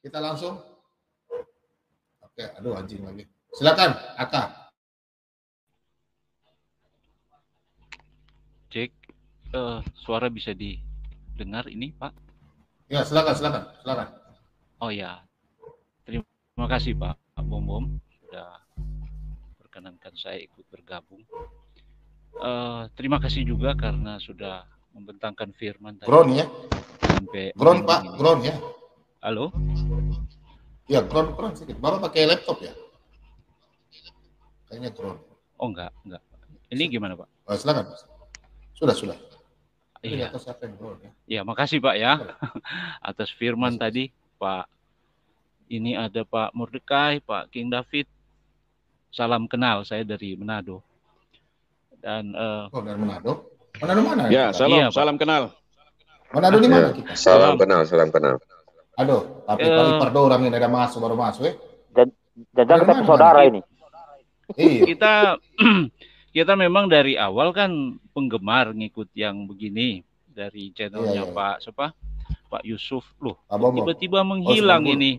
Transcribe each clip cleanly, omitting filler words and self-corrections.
Kita langsung. Oke, aduh anjing lagi. Silakan, Aka. Cek, suara bisa didengar ini, Pak? Ya, silakan. Oh ya, terima kasih Pak Bom sudah perkenankan saya ikut bergabung. Terima kasih juga karena sudah membentangkan firman tadi. Ground ya? Sampai ground Pak, ini. Ground ya? Halo? Ya, ground sedikit. Bapak pakai laptop ya? Kayaknya ground. Oh enggak. Ini gimana Pak? Silakan. Sudah. Iya. Ya, makasih Pak ya atas firman tadi Pak. Ini ada Pak Mordekai, Pak King David. Salam kenal, saya dari Manado. Dan dari Manado? Manado mana? Ya, salam kenal. Manado di mana kita? Salam kenal. Aduh, tapi Pak Ipardo orang yang baru masuk Jangan kita saudara ini. Iya. Kita memang dari awal kan penggemar ngikut yang begini dari channelnya Pak Yusuf. Loh, tiba-tiba menghilang ini.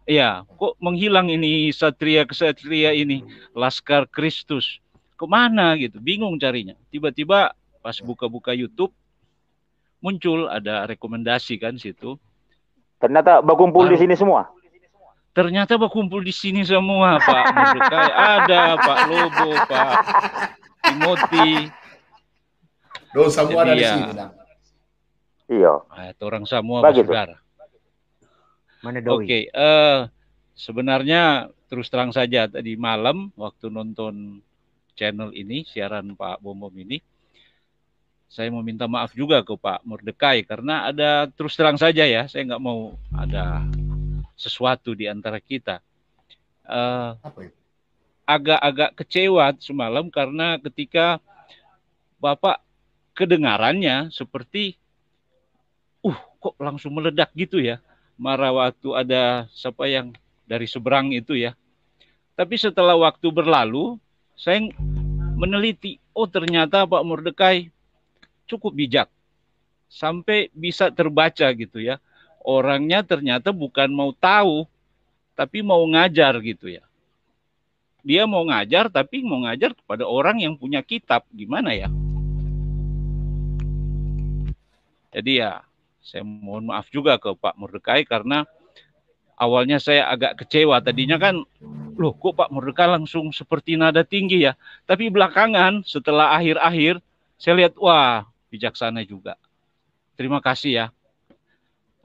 Ya, kok menghilang ini kesatria ini, Laskar Kristus. Kemana gitu, bingung carinya. Tiba-tiba pas buka-buka YouTube, muncul ada rekomendasi kan situ. Ternyata berkumpul di sini semua. Ternyata berkumpul di sini semua, Pak Mordekai. Ada Pak Lobo, Pak Timothy. Semua ada di sini. Iya. Orang semua bersaudara. Oke, sebenarnya terus terang saja tadi malam waktu nonton channel ini, siaran Pak Bom ini, saya mau minta maaf juga ke Pak Mordekai karena ada terus terang saja ya, saya nggak mau ada sesuatu di antara kita. Agak-agak kecewa semalam karena ketika Bapak kedengarannya seperti, kok langsung meledak gitu ya, marah waktu ada siapa yang dari seberang itu ya. Tapi setelah waktu berlalu, saya meneliti, ternyata Pak Mordekai cukup bijak. Sampai bisa terbaca gitu ya. Orangnya ternyata bukan mau tahu, tapi mau ngajar gitu ya. Dia mau ngajar, tapi mau ngajar kepada orang yang punya kitab. Gimana ya? Jadi ya, saya mohon maaf juga ke Pak Mordekai karena awalnya saya agak kecewa. Tadinya kan, loh kok Pak Mordekai langsung seperti nada tinggi ya. Tapi belakangan setelah akhir-akhir, saya lihat, wah bijaksana juga. Terima kasih ya.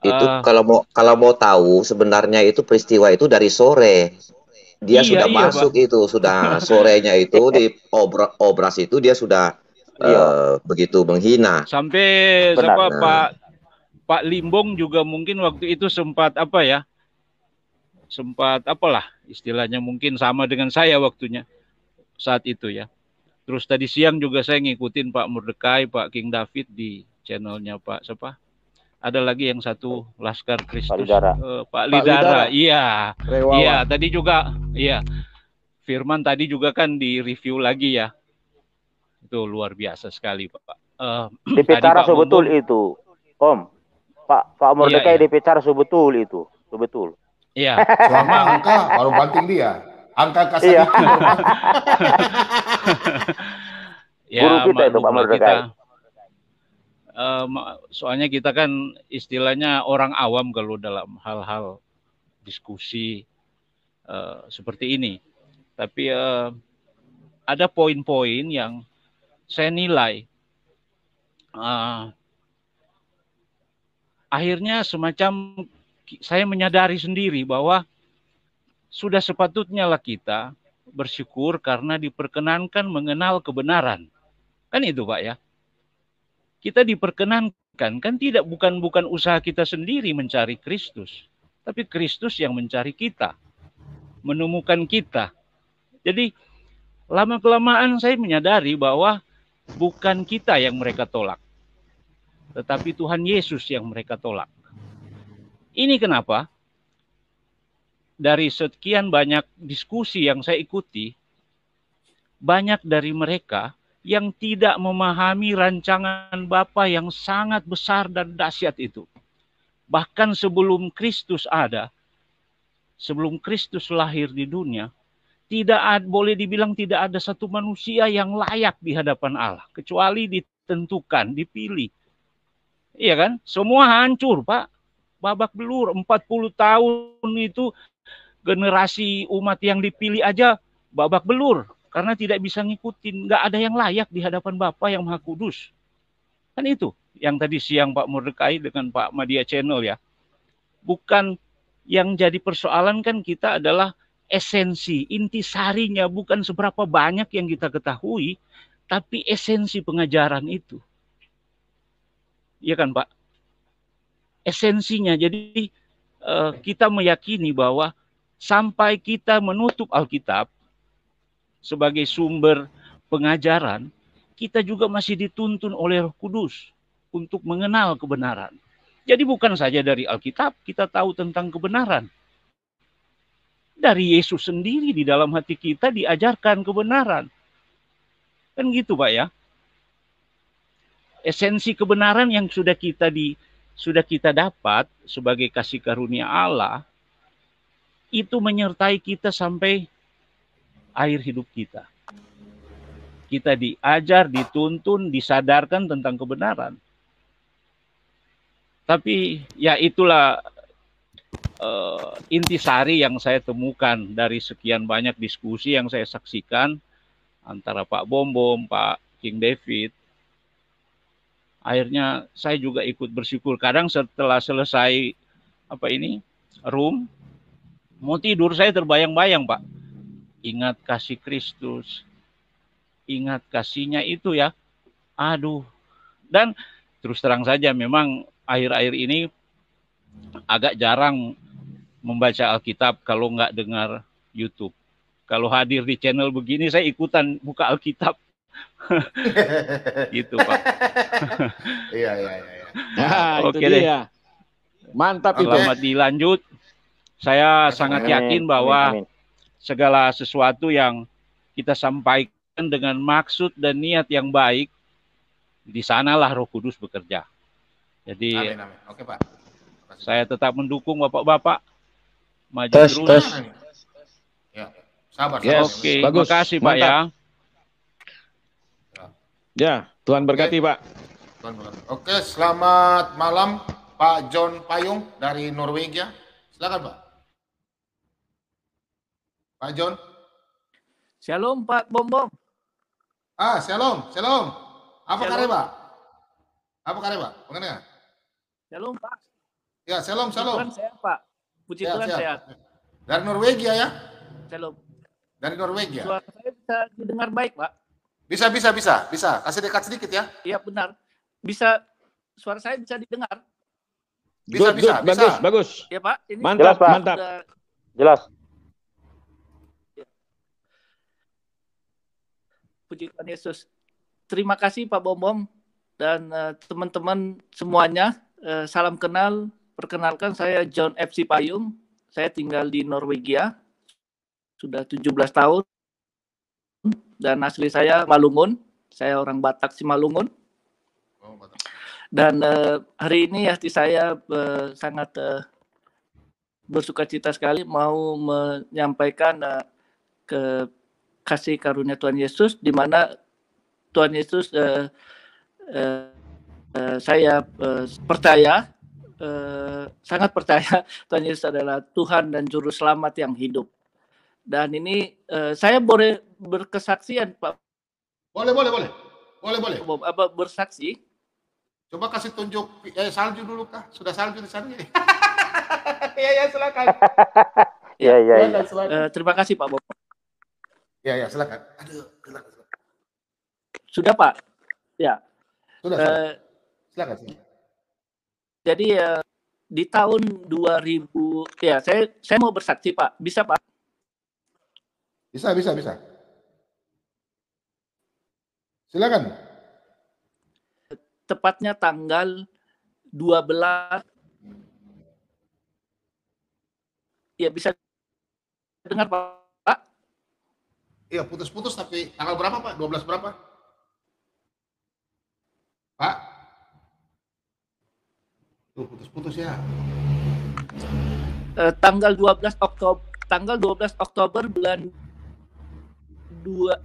Itu kalau mau tahu sebenarnya itu peristiwa itu dari sore. Dia sudah masuk Pak. Itu sudah sorenya itu di obras itu dia sudah begitu menghina. Sampai Pak Limbong juga mungkin waktu itu sempat apalah istilahnya, mungkin sama dengan saya waktunya saat itu ya. Terus tadi siang juga saya ngikutin Pak Mordekai, Pak King David di channelnya Pak ada lagi yang satu Laskar Kristus, Pak Lidara. Iya. Iya, tadi juga firman tadi juga kan di review lagi ya. Itu luar biasa sekali Pak. Dibicara sebetul itu, Om. Pak Mordekai dibicara sebetul itu, sebetul. Iya. Selama angka baru banting dia. Angka kasih. Guru kita itu Pak Mordekai. Soalnya kita kan istilahnya orang awam kalau dalam hal-hal diskusi seperti ini. Tapi ada poin-poin yang saya nilai akhirnya semacam saya menyadari sendiri bahwa sudah sepatutnya lah kita bersyukur karena diperkenankan mengenal kebenaran. Kan itu Pak ya. Kita diperkenankan, kan bukan usaha kita sendiri mencari Kristus, tapi Kristus yang mencari kita, menemukan kita. Jadi lama-kelamaan saya menyadari bahwa bukan kita yang mereka tolak, tetapi Tuhan Yesus yang mereka tolak. Ini kenapa? Dari sekian banyak diskusi yang saya ikuti, banyak dari mereka yang tidak memahami rancangan Bapa yang sangat besar dan dahsyat itu. Bahkan sebelum Kristus ada, sebelum Kristus lahir di dunia, boleh dibilang tidak ada satu manusia yang layak di hadapan Allah, kecuali ditentukan, dipilih. Iya kan? Semua hancur, Pak. Babak belur, 40 tahun itu generasi umat yang dipilih aja babak belur. Karena tidak bisa ngikutin, nggak ada yang layak di hadapan Bapa yang Maha Kudus. Kan itu yang tadi siang Pak Mordekai dengan Pak Media Channel ya. Bukan yang jadi persoalan kan kita adalah esensi, intisarinya, bukan seberapa banyak yang kita ketahui, tapi esensi pengajaran itu. Iya kan Pak? Esensinya, jadi kita meyakini bahwa sampai kita menutup Alkitab sebagai sumber pengajaran, kita juga masih dituntun oleh Roh Kudus untuk mengenal kebenaran. Jadi bukan saja dari Alkitab kita tahu tentang kebenaran. Dari Yesus sendiri di dalam hati kita diajarkan kebenaran. Kan gitu Pak ya. Esensi kebenaran yang sudah kita dapat sebagai kasih karunia Allah, itu menyertai kita sampai akhir hidup kita. Kita diajar, dituntun, disadarkan tentang kebenaran. Tapi ya itulah intisari yang saya temukan dari sekian banyak diskusi yang saya saksikan antara Pak Bom, Pak King David. Akhirnya saya juga ikut bersyukur. Kadang setelah selesai room, mau tidur saya terbayang-bayang Pak. Ingat kasih Kristus, ingat kasihnya itu ya. Aduh. Dan terus terang saja memang akhir-akhir ini agak jarang membaca Alkitab kalau nggak dengar YouTube. Kalau hadir di channel begini saya ikutan buka Alkitab. Gitu Pak. Iya. Oke deh. Mantap itu. Selamat dilanjut. Saya sangat yakin bahwa segala sesuatu yang kita sampaikan dengan maksud dan niat yang baik, di sanalah Roh Kudus bekerja. Jadi, amin. Oke Pak. Saya tetap mendukung Bapak-Bapak maju terus. Ya, sabar. Yes, oke, bagus. Makasih Pak ya. Ya, Tuhan berkati Pak. Tuhan berkati. Oke, selamat malam Pak John Payung dari Norwegia. Silakan Pak. Pak John. Shalom Pak Bom. Shalom. Apa kabar Pak? Apa kabar Pak? Mengenai? Shalom Pak. Ya, shalom. Puji Tuhan sehat Pak. Puji Tuhan sehat. Dari Norwegia ya? Shalom. Dari Norwegia. Suara saya bisa didengar baik Pak? Bisa. Kasih dekat sedikit ya. Iya benar. Bisa, suara saya bisa didengar? Bisa. Bagus. Ya Pak. Ini Mantap, Pak. mantap. Jelas. Puji Tuhan Yesus. Terima kasih Pak Bom dan teman-teman semuanya. Salam kenal. Perkenalkan saya John FC Payung. Saya tinggal di Norwegia. Sudah 17 tahun. Dan asli saya Malungun. Saya orang Batak Simalungun. Dan hari ini hati saya sangat bersukacita sekali mau menyampaikan ke kasih karunia Tuhan Yesus, di mana Tuhan Yesus saya percaya, sangat percaya Tuhan Yesus adalah Tuhan dan Juru Selamat yang hidup. Dan ini saya boleh berkesaksian, Pak. Boleh. Apa bersaksi? Coba kasih tunjuk salju dulu kah? Sudah salju di sana? Ya, silakan. Iya. Terima kasih Pak Bob. Ya, silakan. Aduh, silakan. Sudah Pak. Ya. Sudah. Silakan. Jadi di tahun 2000 ya saya mau bersaksi Pak. Bisa Pak? Bisa. Silakan. Tepatnya tanggal 12. Ya bisa dengar Pak? Iya, putus-putus tapi tanggal berapa Pak? 12 berapa? Pak? Tuh, putus-putus ya. Tanggal 12 Oktober bulan 2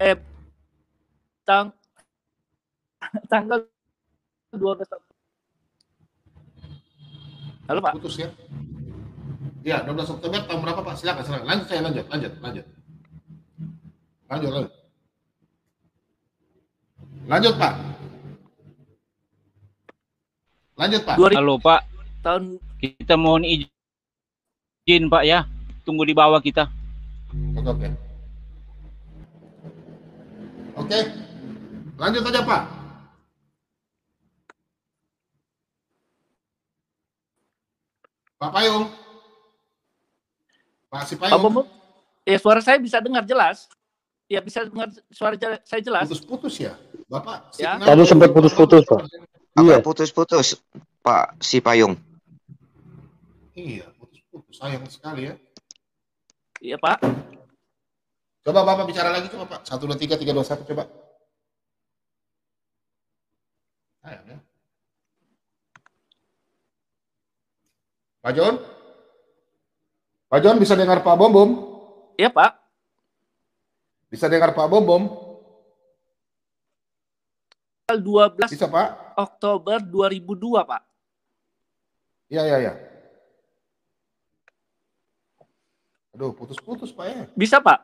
tanggal 12 Oktober. Halo Pak. Putus ya. Ya, 12 Oktober tahun berapa Pak? Silakan. Lanjut. Lanjut Pak. Halo Pak. Tahun Kita mohon izin Pak ya. Tunggu di bawah kita. Oke. Lanjut aja Pak. Pak Payung. Pak Si Payung. Suara saya bisa dengar jelas. Ya, bisa dengar suara saya jelas. Putus-putus ya, Bapak. Ya. Tadi sempat putus-putus Pak. Iya. Putus-putus, Pak Si Payung. Iya, putus-putus. Sayang sekali ya. Iya Pak. Coba Bapak bicara lagi coba Pak. 1, 2, 3, 3, 2, 1 coba. Sayang ya. Pak John bisa dengar Pak Bom? Iya Pak. Bisa dengar Pak Bom? Tanggal 12 bisa Pak. Oktober 2002 Pak. Iya. Aduh, putus-putus Pak ya. Bisa Pak.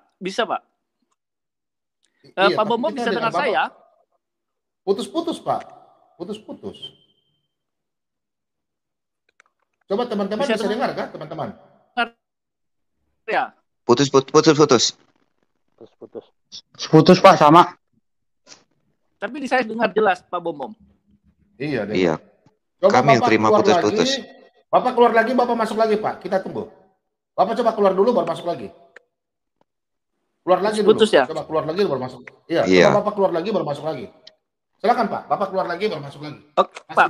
Iya, Pak Bom bisa dengar saya? Putus-putus Pak. Putus-putus. Coba teman-teman bisa dengar kah teman-teman? Ya. Putus. Putus Pak sama. Tapi di saya dengar jelas Pak Bom. Iya. Coba Kami Bapak terima putus-putus. Bapak keluar lagi, Bapak masuk lagi Pak. Kita tunggu. Bapak coba keluar dulu baru masuk lagi. Keluar lagi dulu. Putus ya? Coba keluar lagi baru masuk. Iya. Coba Bapak keluar lagi baru masuk lagi. Silakan Pak. Bapak keluar lagi baru masuk lagi. Oke, Pak,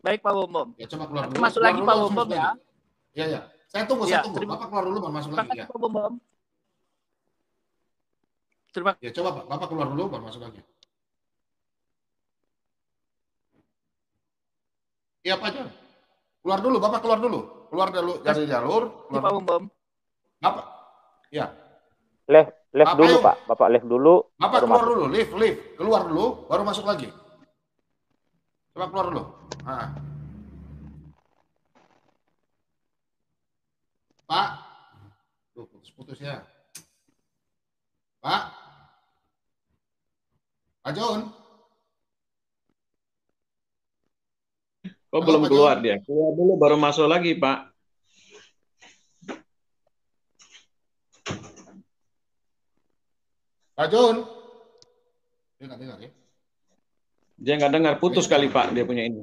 baik Pak Bom. Ya, coba keluar dulu. Masuk lagi Pak Bom ya. Iya. Saya tunggu. Bapak keluar dulu baru masuk lagi ya. Pak Bom. Terima kasih. Ya, coba Pak. Bapak keluar dulu baru masuk lagi. Iya Pak John. Keluar dulu, Bapak keluar dulu. Keluar dulu dari jalur. Pak Bom. Bapak. Ya. Left dulu Pak. Bapak left dulu. Bapak keluar dulu, lift. Keluar dulu, baru masuk lagi. Coba keluar dulu. Nah. Pak. Tuh, putus-putus ya. Pak John. Oh, belum keluar dia. Keluar dulu baru masuk lagi, Pak. Pak John. Dia nggak dengar ya? Dia nggak dengar, putus kali Pak dia punya ini.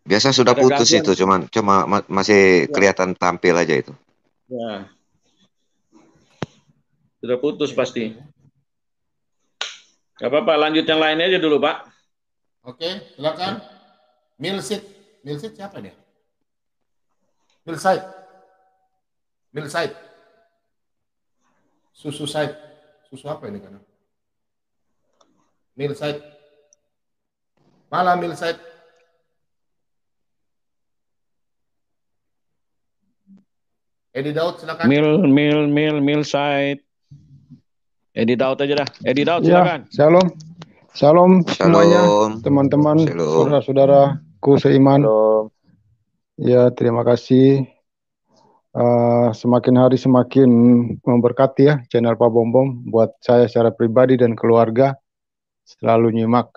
Biasa sudah putus itu, cuma masih kelihatan tampil aja itu. Ya. Sudah putus pasti. Gak apa-apa, lanjut yang lainnya aja dulu Pak. Oke, silakan. Milsit siapa dia? Milside. Susu apa ini kan? Milside. Malam Milside. Edi Daud silakan. Milside. Edi Daud aja dah. Edi Daud silakan. Ya, Shalom semuanya, teman-teman, saudara-saudaraku seiman. Shalom. Ya, terima kasih. semakin hari semakin memberkati ya channel Pak Bom Bom. Buat saya secara pribadi dan keluarga selalu nyimak.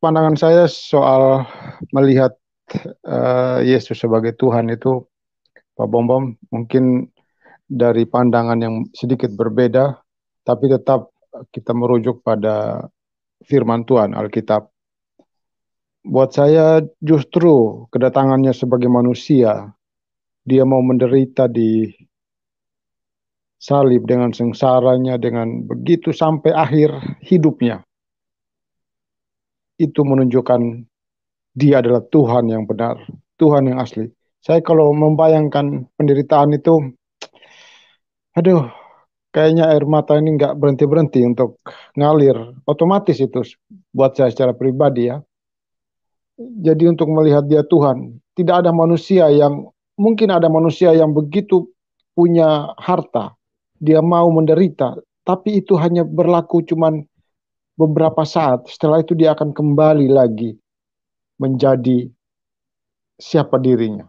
Pandangan saya soal melihat Yesus sebagai Tuhan itu, Pak Bom Bom, mungkin dari pandangan yang sedikit berbeda, tapi tetap kita merujuk pada firman Tuhan, Alkitab. Buat saya justru kedatangannya sebagai manusia, dia mau menderita di salib dengan sengsaranya, dengan begitu sampai akhir hidupnya. Itu menunjukkan dia adalah Tuhan yang benar, Tuhan yang asli. Saya kalau membayangkan penderitaan itu, aduh, kayaknya air mata ini nggak berhenti-berhenti untuk ngalir. Otomatis itu buat saya secara pribadi ya. Jadi untuk melihat dia Tuhan, tidak ada manusia yang, mungkin ada manusia yang begitu punya harta, dia mau menderita, tapi itu hanya berlaku cuman beberapa saat, setelah itu dia akan kembali lagi menjadi siapa dirinya.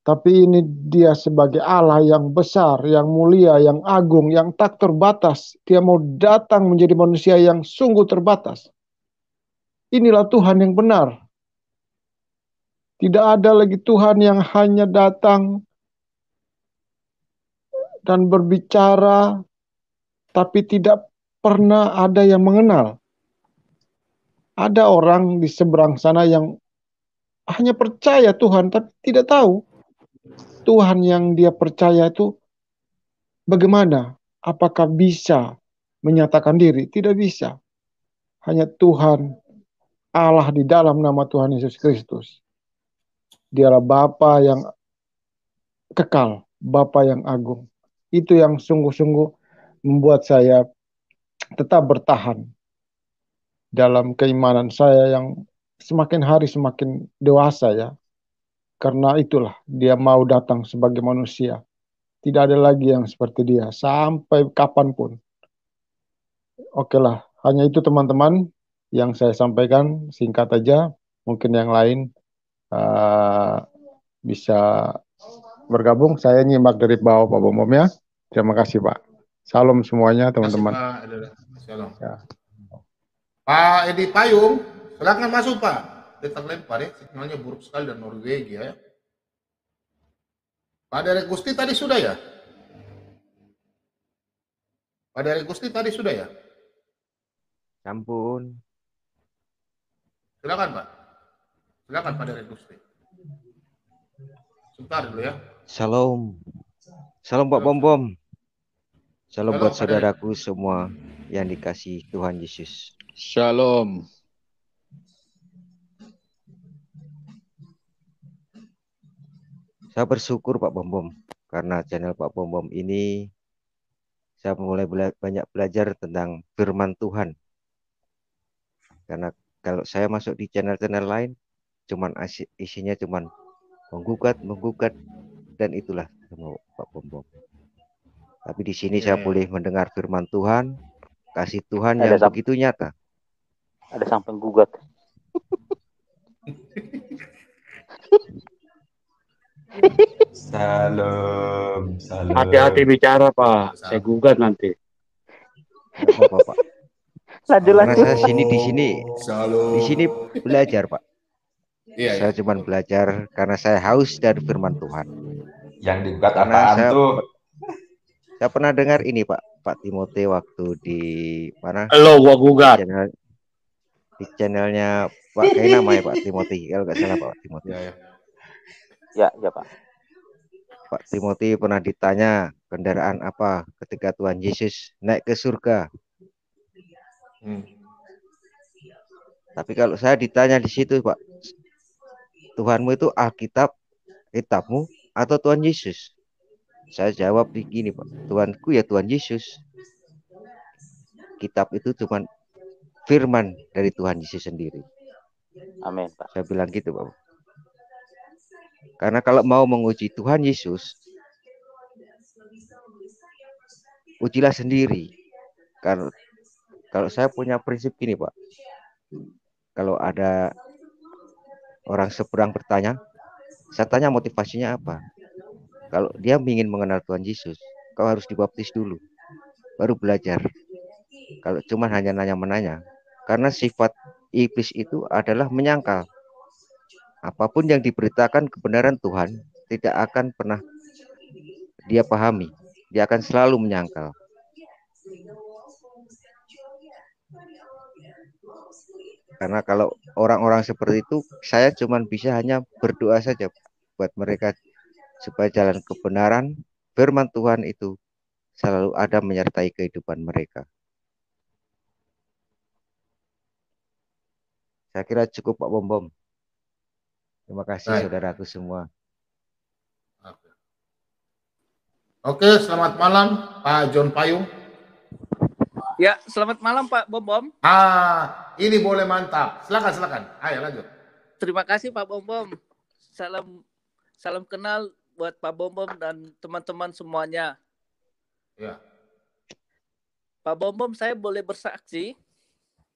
Tapi ini dia sebagai Allah yang besar, yang mulia, yang agung, yang tak terbatas. Dia mau datang menjadi manusia yang sungguh terbatas. Inilah Tuhan yang benar. Tidak ada lagi Tuhan yang hanya datang dan berbicara, tapi tidak pernah ada yang mengenal. Ada orang di seberang sana yang hanya percaya Tuhan, tapi tidak tahu Tuhan yang dia percaya itu bagaimana? Apakah bisa menyatakan diri? Tidak bisa. Hanya Tuhan, Allah di dalam nama Tuhan Yesus Kristus. Dialah Bapa yang kekal, Bapa yang agung. Itu yang sungguh-sungguh membuat saya tetap bertahan dalam keimanan saya yang semakin hari semakin dewasa ya. Karena itulah dia mau datang sebagai manusia. Tidak ada lagi yang seperti dia sampai kapanpun. Oke lah, hanya itu teman-teman yang saya sampaikan, singkat aja. Mungkin yang lain bisa bergabung. Saya nyimak dari bawah Pak Bom ya. Terima kasih Pak. Salam semuanya teman-teman. Ya. Pak Edi Payung, silakan masuk Pak. Dia terlempar ya, sinyalnya buruk sekali dan Norwegia ya. Pak Derek Gusti tadi sudah ya? Pak Derek Gusti tadi sudah ya? Sampun. Silakan Pak. Silakan Pak Derek Gusti. Sebentar dulu ya. Shalom. Salam Pak Bom Bom. Salam buat Pak saudaraku semua yang dikasih Tuhan Yesus. Shalom. Saya bersyukur Pak Bom Bom karena channel Pak Bom Bom ini saya mulai banyak belajar tentang firman Tuhan. Karena kalau saya masuk di channel-channel lain isinya cuman menggugat dan itulah semua Pak Bom Bom. Tapi di sini saya boleh mendengar firman Tuhan, kasih Tuhan yang begitu nyata. Ada sang penggugat. Salam. Hati-hati bicara Pak, saya gugat nanti. Apa Pak? Karena saya di sini belajar Pak. Saya cuma belajar karena saya haus dari firman Tuhan. Yang digugat apaan tuh? Saya pernah dengar ini Pak Timote waktu di mana? Halo, gua gugat. Di channelnya Pak, kayak namanya Pak Timote, kalau nggak salah Pak Timote. Ya Pak. Pak Timote pernah ditanya kendaraan apa ketika Tuhan Yesus naik ke surga. Tapi kalau saya ditanya di situ Pak, Tuhanmu itu Alkitab, kitabmu atau Tuhan Yesus? Saya jawab begini Pak, Tuhanku ya Tuhan Yesus. Kitab itu cuma firman dari Tuhan Yesus sendiri. Amin Pak. Saya bilang gitu Pak. Karena kalau mau menguji Tuhan Yesus, ujilah sendiri. Karena kalau saya punya prinsip gini Pak, kalau ada orang seberang bertanya, Saya tanya motivasinya apa? Kalau dia ingin mengenal Tuhan Yesus, kau harus dibaptis dulu, baru belajar. Kalau cuma hanya nanya-menanya, karena sifat iblis itu adalah menyangkal. Apapun yang diberitakan kebenaran Tuhan tidak akan pernah dia pahami. Dia akan selalu menyangkal. Karena kalau orang-orang seperti itu, saya cuma bisa hanya berdoa saja buat mereka supaya jalan kebenaran firman Tuhan itu selalu ada menyertai kehidupan mereka. Saya kira cukup Pak Bom. Terima kasih saudaraku semua. Oke, selamat malam Pak John Payung. Ya, selamat malam Pak Bom. Ini boleh mantap. Silakan. Ayo lanjut. Terima kasih Pak Bom. Salam kenal buat Pak Bom dan teman-teman semuanya. Ya. Pak Bom, saya boleh bersaksi?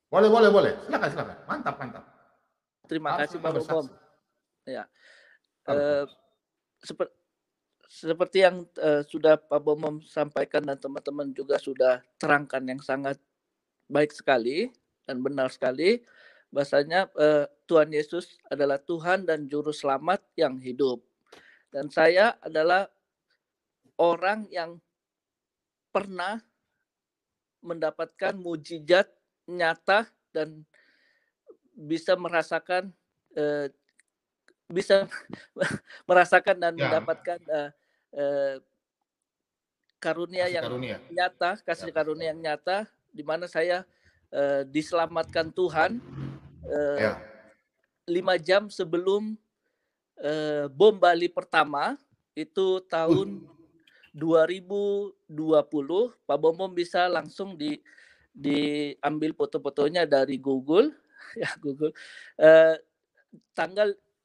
Boleh. Silakan. Mantap. Terima kasih Pak Bom. Ya. Seperti yang sudah Pak Bom sampaikan dan teman-teman juga sudah terangkan yang sangat baik sekali dan benar sekali, bahasanya Tuhan Yesus adalah Tuhan dan Juru Selamat yang hidup. Dan saya adalah orang yang pernah mendapatkan mujizat nyata dan bisa merasakan dan mendapatkan kasih karunia yang nyata, di mana saya diselamatkan Tuhan 5 jam sebelum bom Bali pertama, itu tahun 2020. Pak Bom bisa langsung diambil foto-fotonya dari Google. Ya, Google.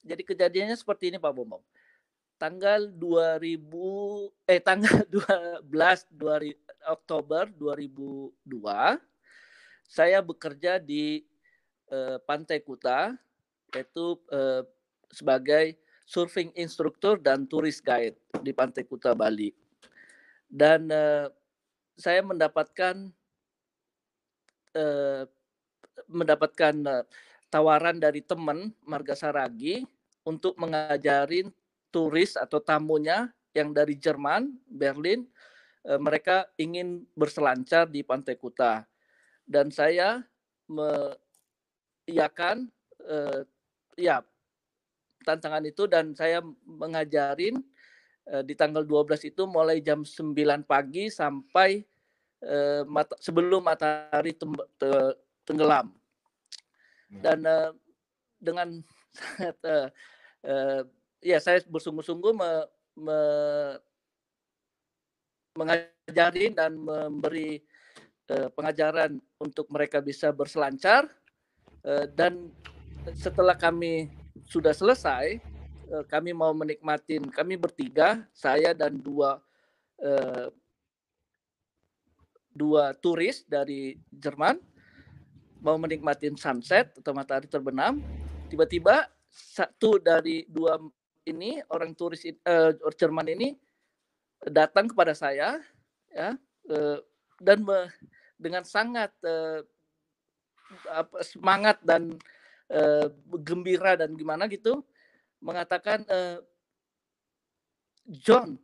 Jadi kejadiannya seperti ini Pak Bom. Tanggal 12 Oktober 2002, saya bekerja di Pantai Kuta, yaitu sebagai surfing instruktur dan tourist guide di Pantai Kuta, Bali. Dan saya mendapatkan tawaran dari teman Marga Saragi untuk mengajarin turis atau tamunya yang dari Jerman, Berlin, mereka ingin berselancar di Pantai Kuta. Dan saya mengiyakan tantangan itu, dan saya mengajarin di tanggal 12 itu mulai jam 9 pagi sampai sebelum matahari tenggelam. Dan dengan sangat saya bersungguh-sungguh mengajarin dan memberi pengajaran untuk mereka bisa berselancar. Dan setelah kami sudah selesai, kami mau menikmatin, kami bertiga, saya dan dua turis dari Jerman, mau menikmatin sunset atau matahari terbenam. Tiba-tiba satu dari dua ini, orang turis Jerman ini, datang kepada saya, ya, dan dengan sangat semangat dan gembira dan gimana gitu, mengatakan, John,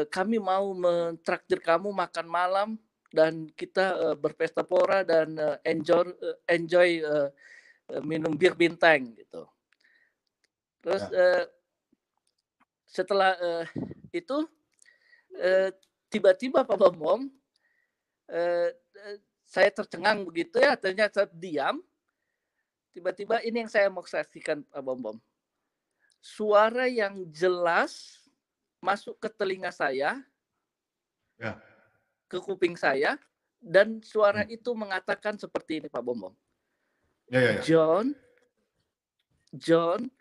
kami mau mentraktir kamu makan malam dan kita berpesta pora dan enjoy minum bir bintang gitu. Terus setelah itu tiba-tiba Pak Bom, saya tercengang begitu ya, ternyata diam. Tiba-tiba ini yang saya mau saksikan Pak Bom. Suara yang jelas masuk ke telinga saya, ke kuping saya, dan suara itu mengatakan seperti ini Pak Bom. John,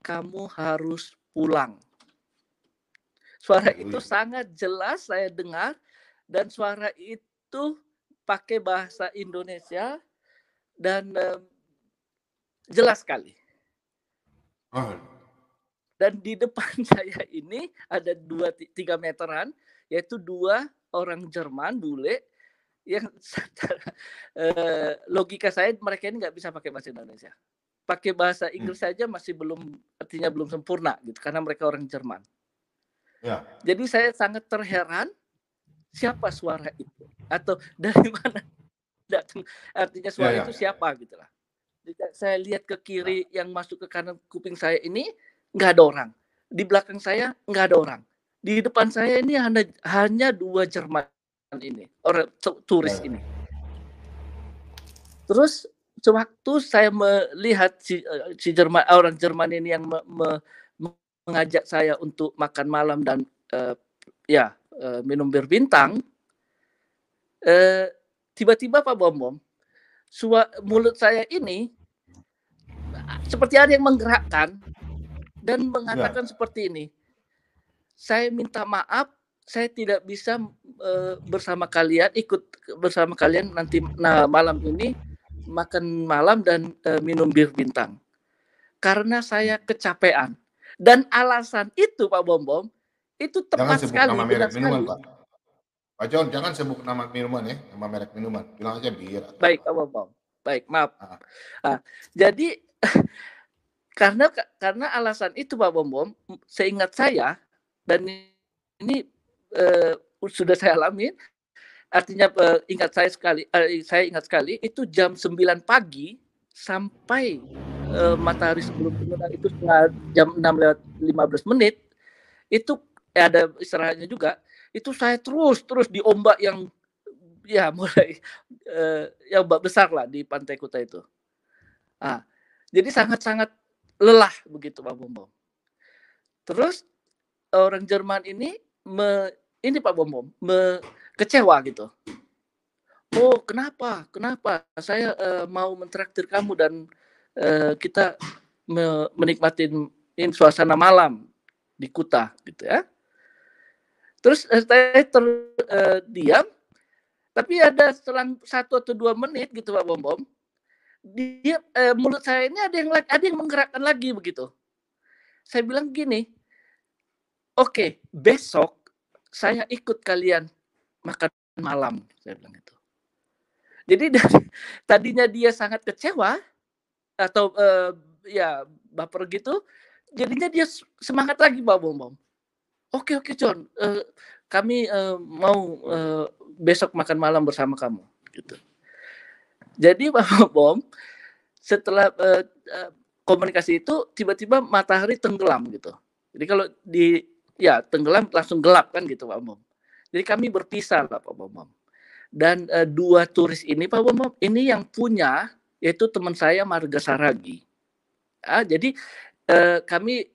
kamu harus pulang. Suara itu sangat jelas saya dengar, dan suara itu pakai bahasa Indonesia dan jelas sekali. Dan di depan saya ini ada 2-3 meteran, yaitu 2 orang Jerman bule yang logika saya mereka ini nggak bisa pakai bahasa Indonesia. Pakai bahasa Inggris saja masih artinya belum sempurna gitu, karena mereka orang Jerman. Ya. Jadi saya sangat terheran siapa suara itu atau dari mana datang, artinya suara itu siapa gitu lah. Saya lihat ke kiri yang masuk ke kanan kuping saya ini nggak ada orang. Di belakang saya nggak ada orang. Di depan saya ini hanya 2 Jerman ini, orang turis ini. Terus sewaktu saya melihat si Jerman, orang Jerman ini yang mengajak saya untuk makan malam dan minum bir bintang, tiba-tiba Pak Bom, mulut saya ini seperti ada yang menggerakkan dan mengatakan seperti ini. Saya minta maaf, saya tidak bisa ikut bersama kalian nanti malam ini makan malam dan minum bir bintang. Karena saya kecapean. Dan alasan itu Pak Bom, itu tepat sekali. Jangan sebut nama merek minuman, Pak. Pak John, jangan sebut nama minuman ya, nama merek minuman. Bilang aja bir. Baik, Pak Bom. Baik, maaf. Jadi karena alasan itu Pak Bom, seingat saya, dan ini sudah saya alami, artinya saya ingat sekali itu jam 9 pagi sampai matahari sebelum tenggelam itu jam 6:15 itu ada istirahatnya juga. Itu saya terus di ombak yang mulai yang besar lah di Pantai Kuta itu. Jadi sangat-sangat lelah begitu Pak Bom. Terus orang Jerman ini Pak Bom kecewa gitu. Oh, kenapa? Saya mau mentraktir kamu dan kita menikmati suasana malam di Kuta gitu ya. Terus saya terdiam, tapi ada selang 1 atau 2 menit gitu Pak Bom, dia mulut saya ini ada yang menggerakkan lagi begitu. Saya bilang gini, oke, besok saya ikut kalian makan malam, saya bilang itu. Jadi tadinya dia sangat kecewa atau baper gitu, jadinya dia semangat lagi Pak Bom. Oke John, kami mau besok makan malam bersama kamu gitu. Jadi Pak Bom, setelah komunikasi itu tiba-tiba matahari tenggelam gitu. Jadi kalau tenggelam langsung gelap kan gitu Pak Bom. Jadi kami berpisah lah Pak Bom. Dan 2 turis ini Pak Bom, ini yang punya yaitu teman saya Marga Saragi. Jadi kami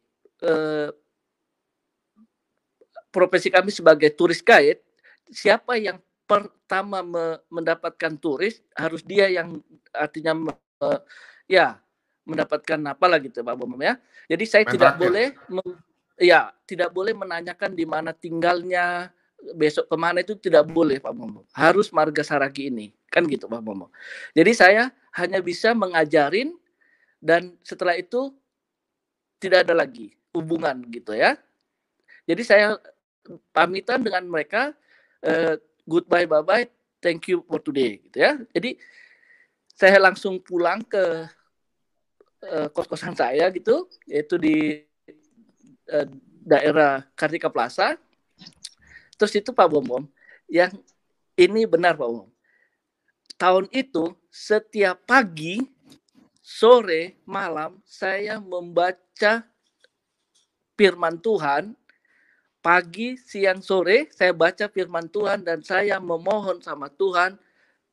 profesi kami sebagai turis guide, siapa yang pertama mendapatkan turis harus dia yang artinya mendapatkan apalah gitu Pak Bom ya. Jadi saya tidak boleh menanyakan di mana tinggalnya, besok kemana, itu tidak boleh Pak Bom. Harus Marga Saragi ini kan gitu Pak Bom. Jadi saya hanya bisa mengajarin dan setelah itu tidak ada lagi hubungan gitu ya. Jadi saya pamitan dengan mereka, goodbye, bye-bye, thank you for today gitu ya. Jadi saya langsung pulang ke kos-kosan saya gitu, yaitu di daerah Kartika Plaza. Terus itu Pak Bom, yang ini benar Pak Bom. Tahun itu setiap pagi, sore, malam saya membaca firman Tuhan. Pagi, siang, sore saya baca firman Tuhan dan saya memohon sama Tuhan,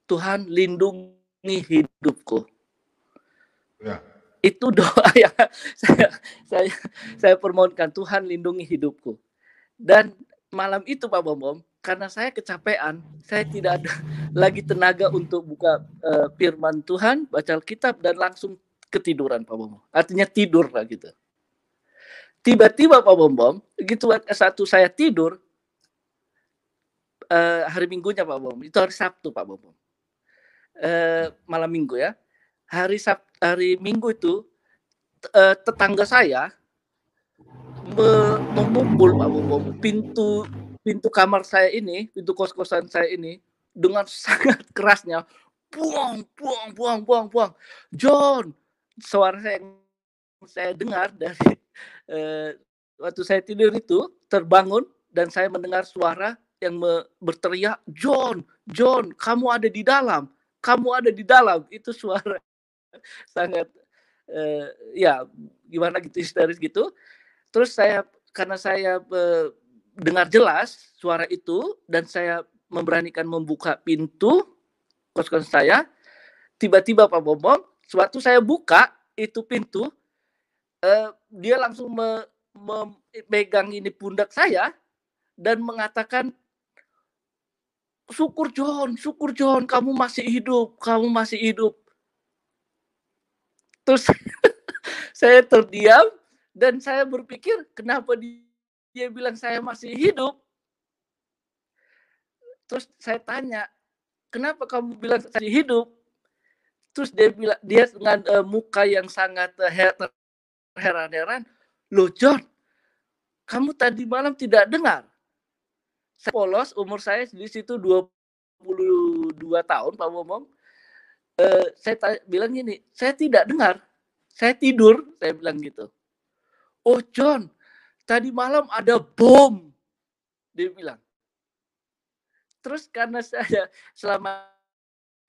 Tuhan lindungi hidupku. Ya. Itu doa yang saya permohonkan, Tuhan lindungi hidupku. Dan malam itu Pak Bom, karena saya kecapean, saya tidak ada lagi tenaga untuk buka firman Tuhan, baca Alkitab dan langsung ketiduran Pak Bom. Artinya tidur lah gitu. Tiba-tiba Pak Bom, gitu satu saya tidur, hari Minggunya Pak Bom, itu hari Sabtu Pak Bom, malam Minggu ya, hari Minggu itu tetangga saya memukul Pak Bombom pintu kamar saya ini, pintu kos-kosan saya ini dengan sangat kerasnya. Buang, buang, buang, buang, buang. John, suara saya dengar dari waktu saya tidur itu terbangun dan saya mendengar suara yang berteriak, John, John, kamu ada di dalam, kamu ada di dalam. Itu suara sangat ya gimana gitu histeris gitu. Terus karena saya dengar jelas suara itu dan saya memberanikan membuka pintu kos-kosan saya, tiba-tiba Pak Bombom, sewaktu saya buka itu pintu, dia langsung memegang ini pundak saya dan mengatakan, syukur John, kamu masih hidup, kamu masih hidup. Terus saya terdiam dan saya berpikir kenapa dia bilang saya masih hidup. Terus saya tanya, kenapa kamu bilang saya masih hidup? Terus dia dengan muka yang sangat heran-heran, loh John, kamu tadi malam tidak dengar? Saya polos, umur saya di situ 22 tahun Pak Bombom. Saya bilang gini, saya tidak dengar, saya tidur, saya bilang gitu. Oh John, tadi malam ada bom, dia bilang. Terus karena saya selama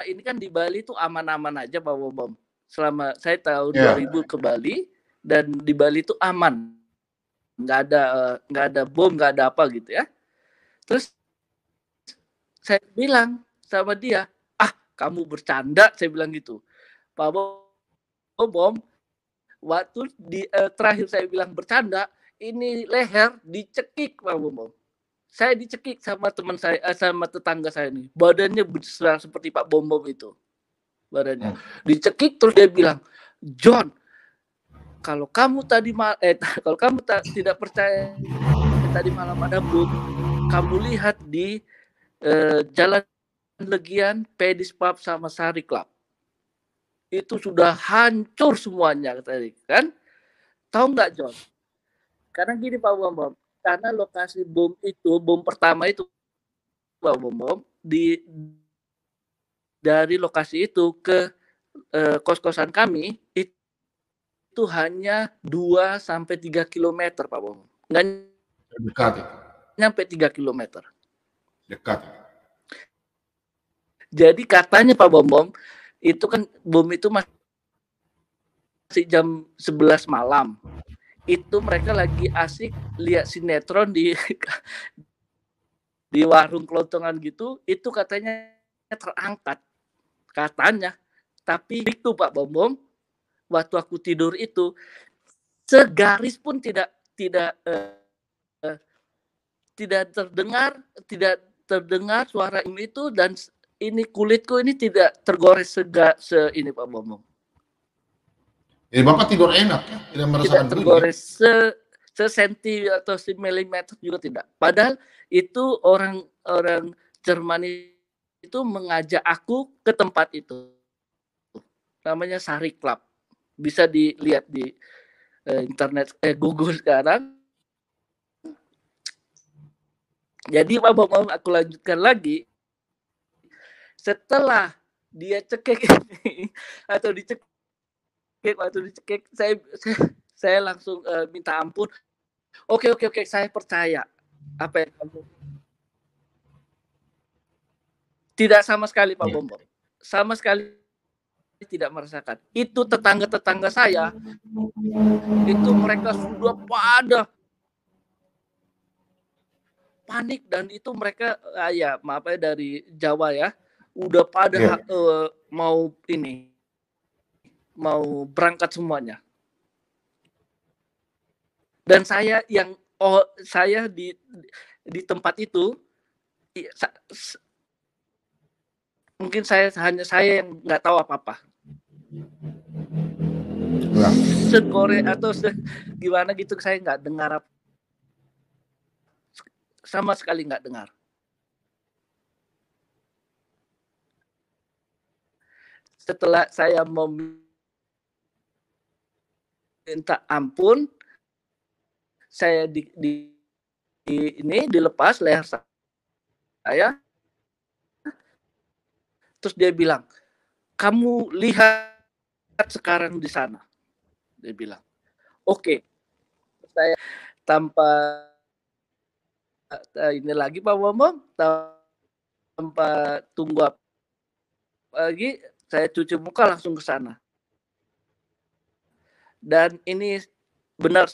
ini kan di Bali itu aman-aman aja Pak Bombom. Selama saya tahun 2000 ke Bali dan di Bali itu aman, nggak ada bom, nggak ada apa gitu ya. Terus saya bilang sama dia, kamu bercanda, saya bilang gitu. Pak Bombom, waktu terakhir saya bilang bercanda, ini leher dicekik Pak Bombom. Saya dicekik sama teman saya, sama tetangga saya nih. Badannya besar seperti Pak Bombom itu. Badannya. Dicekik terus dia bilang, John, kalau kamu tidak percaya tadi malam ada bom, kamu lihat di Jalan Legian, Pedis Pub sama Sari Club. Itu sudah hancur semuanya tadi, kan? Tahu nggak John? Karena gini Pak Bombom, karena lokasi bom pertama itu Pak Bombom dari lokasi itu ke kos-kosan kami itu hanya 2-3 kilometer Pak Bombom. Nggak dekat. Nyampe 3 kilometer. Dekat. Jadi katanya Pak Bombom, itu kan bom itu masih jam 11 malam. Itu mereka lagi asik lihat sinetron di warung kelontongan gitu, itu katanya terangkat. Katanya. Tapi itu Pak Bombom, waktu aku tidur itu, segaris pun tidak terdengar suara itu dan ini kulitku ini tidak tergores ini Pak Bombom. Bapak tidur enak ya? Tidak merasakan tidak tergores sesenti atau semilimeter juga tidak. Padahal itu orang Jerman itu mengajak aku ke tempat itu. Namanya Sari Club. Bisa dilihat di internet Google sekarang. Jadi Pak Bombom, aku lanjutkan lagi. Setelah dia cekik ini atau dicekik, waktu dicekik saya langsung minta ampun. Oke, saya percaya apa yang kamu. Tidak sama sekali Pak Bombom, sama sekali tidak merasakan. Itu tetangga saya itu mereka sudah pada panik dan itu mereka maaf ya dari Jawa ya, udah pada mau berangkat semuanya. Dan saya di tempat itu mungkin hanya saya yang nggak tahu apa-apa. Segore atau gimana gitu saya nggak dengar sama sekali nggak dengar. Setelah saya meminta ampun, saya ini dilepas leher saya. Terus dia bilang, kamu lihat sekarang di sana. Dia bilang, oke. Saya tanpa ini lagi Pak Bambang, tanpa tunggu lagi, saya cuci muka langsung ke sana. Dan ini benar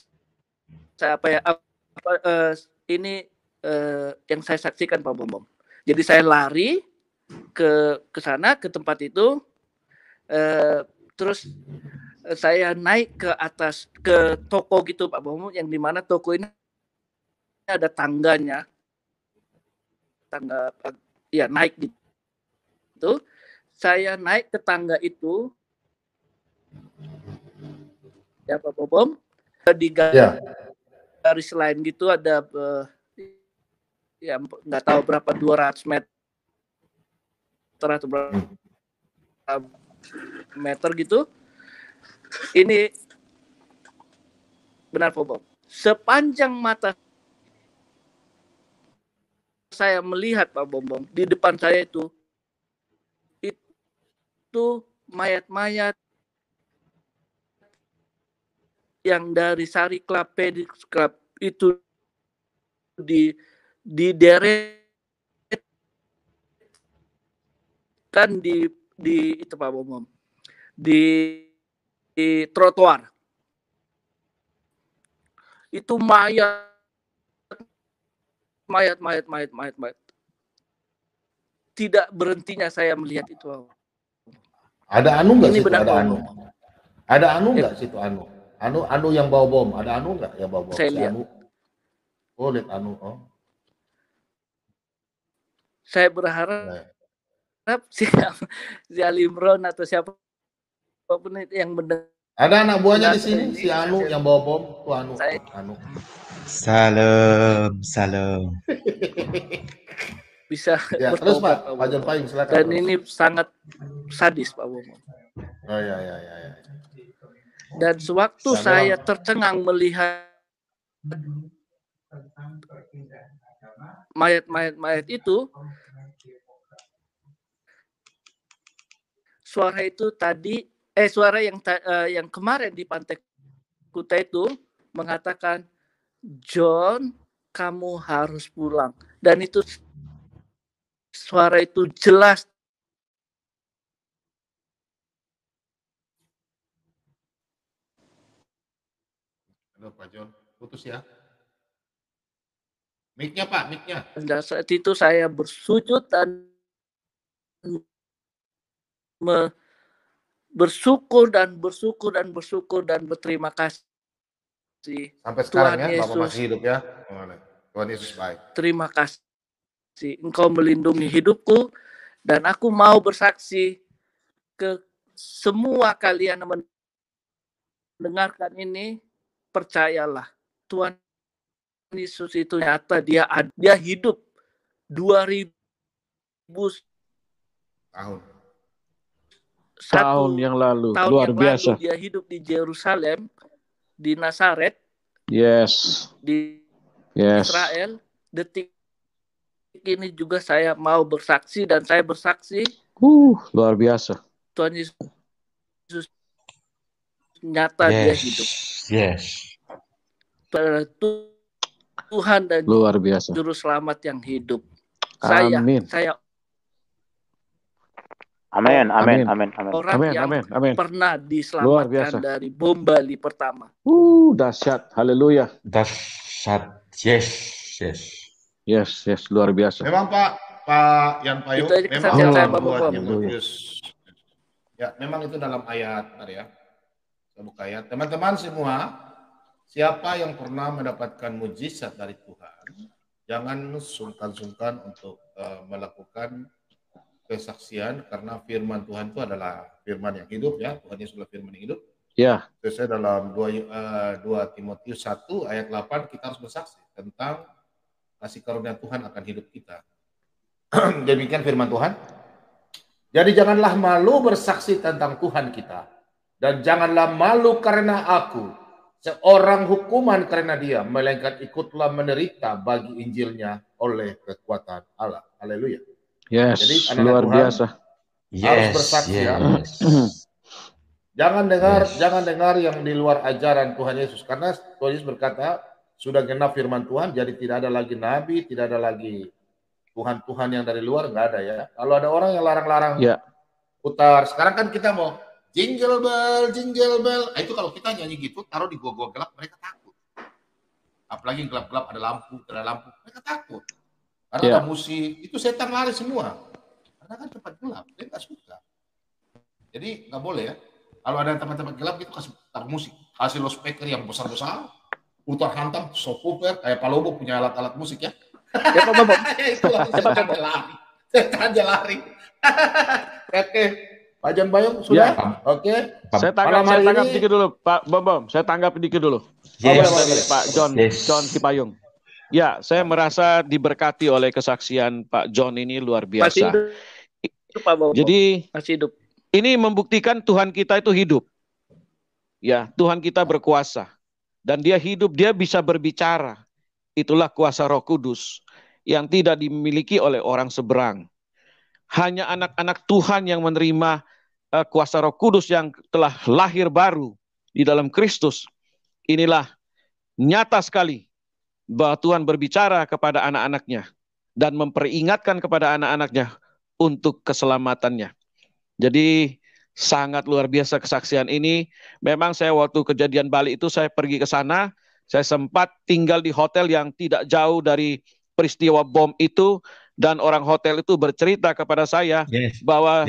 ini yang saya saksikan Pak Bambang. Jadi saya lari ke sana, ke tempat itu, terus saya naik ke atas, ke toko gitu Pak Bambang, yang dimana toko ini ada tangganya, tangga ya naik gitu. Saya naik ke tangga itu, ya Pak Bambang, di garis lain gitu ada ya nggak tahu berapa 200 meter atau berapa meter gitu. Ini benar Pak Bambang, sepanjang mata saya melihat Pak Bambang, di depan saya itu mayat-mayat yang dari Sari Club Pedix Club itu di deret kan di itu Pak Bambang, di trotoar. Itu mayat. Tidak berhentinya saya melihat itu. Ada anu nggak situ? Ada anu. Ada anu nggak situ anu? Anu yang bawa bom. Ada anu nggak yang bawa bom? Saya lihat. Anu. Oh, lihat anu. Oh. Saya berharap si Ali Imran atau siapapun yang mendengar. Ada anak buahnya di sini, si Anu yang bawa bom. Tuh Anu. Anu. Salam. Bisa ya, terus Pak John Payung silakan. Dan terus. Ini sangat sadis Pak Bambang. Oh ya. Dan sewaktu saya tercengang melihat mayat itu, suara itu tadi, suara yang kemarin di Pantai Kuta itu mengatakan, John, kamu harus pulang. Dan itu suara itu jelas. Halo Pak John, putus ya. Mic-nya Pak, mic-nya. Dan saat itu saya bersujud dan bersyukur dan berterima kasih. Sampai sekarang Tuhan ya, Yesus, Bapak masih hidup ya. Tuhan Yesus baik. Terima kasih. Engkau melindungi hidupku dan aku mau bersaksi ke semua kalian yang mendengarkan ini, percayalah Tuhan Yesus itu nyata, dia hidup 2000 tahun yang lalu. Luar biasa. Dia hidup di Yerusalem, di Nazaret. Yes. Di Israel. Detik ini juga saya mau bersaksi dan saya bersaksi. Luar biasa. Tuhan Yesus nyata, dia hidup. Yes. Tuhan dan luar biasa. Juru Selamat yang hidup. Amin. Amin. Orang yang pernah diselamatkan dari bom Bali pertama. Dahsyat. Haleluya. Dahsyat. Yes. Luar biasa. Memang Pak Yan Payung, memang itu dalam ayat tadi ya. Saya buka ayat. Teman-teman semua, siapa yang pernah mendapatkan mujizat dari Tuhan, jangan sungkan-sungkan untuk melakukan kesaksian, karena firman Tuhan itu adalah firman yang hidup ya. Tuhan Yesus adalah firman yang hidup. Ya. Sesuai dalam 2 Timotius 1 ayat 8, kita harus bersaksi tentang kasih karunia Tuhan akan hidup kita. Demikian firman Tuhan. Jadi janganlah malu bersaksi tentang Tuhan kita. Dan janganlah malu karena aku, seorang hukuman karena dia, melainkan ikutlah menderita bagi Injilnya oleh kekuatan Allah. Haleluya. Yes, Jadi anak-anak luar Tuhan biasa. harus bersaksi ya. Jangan dengar yang di luar ajaran Tuhan Yesus, karena Tuhan Yesus berkata sudah genap firman Tuhan, jadi tidak ada lagi nabi, tidak ada lagi Tuhan yang dari luar, nggak ada ya. Kalau ada orang yang larang-larang putar, sekarang kan kita mau jingle bell, itu kalau kita nyanyi gitu, taruh di gua gelap, mereka takut. Apalagi gelap-gelap ada lampu, mereka takut. Karena ada musik, itu setan lari semua. Karena kan tempat gelap, dia nggak suka. Jadi nggak boleh ya. Kalau ada tempat-tempat gelap gitu kasih musik, kasih loudspeaker yang besar-besar, putar hantam, subwoofer, kayak Palobo punya alat-alat musik ya. Ya Pak Bob. Itulah setan lari. Oke, Pak John Bayung sudah? Oke. Saya tanggap dikit dulu, Pak Bom. Saya tanggap dikit dulu. Pak John Cipayung. Ya, saya merasa diberkati oleh kesaksian Pak John ini luar biasa. Jadi masih hidup. Ini membuktikan Tuhan kita itu hidup. Ya, Tuhan kita berkuasa. Dan dia hidup, dia bisa berbicara. Itulah kuasa Roh Kudus yang tidak dimiliki oleh orang seberang. Hanya anak-anak Tuhan yang menerima kuasa Roh Kudus yang telah lahir baru di dalam Kristus. Inilah nyata sekali bahwa Tuhan berbicara kepada anak-anaknya dan memperingatkan kepada anak-anaknya untuk keselamatannya. Jadi sangat luar biasa kesaksian ini. Memang saya waktu kejadian Bali itu saya pergi ke sana, saya sempat tinggal di hotel yang tidak jauh dari peristiwa bom itu, dan orang hotel itu bercerita kepada saya bahwa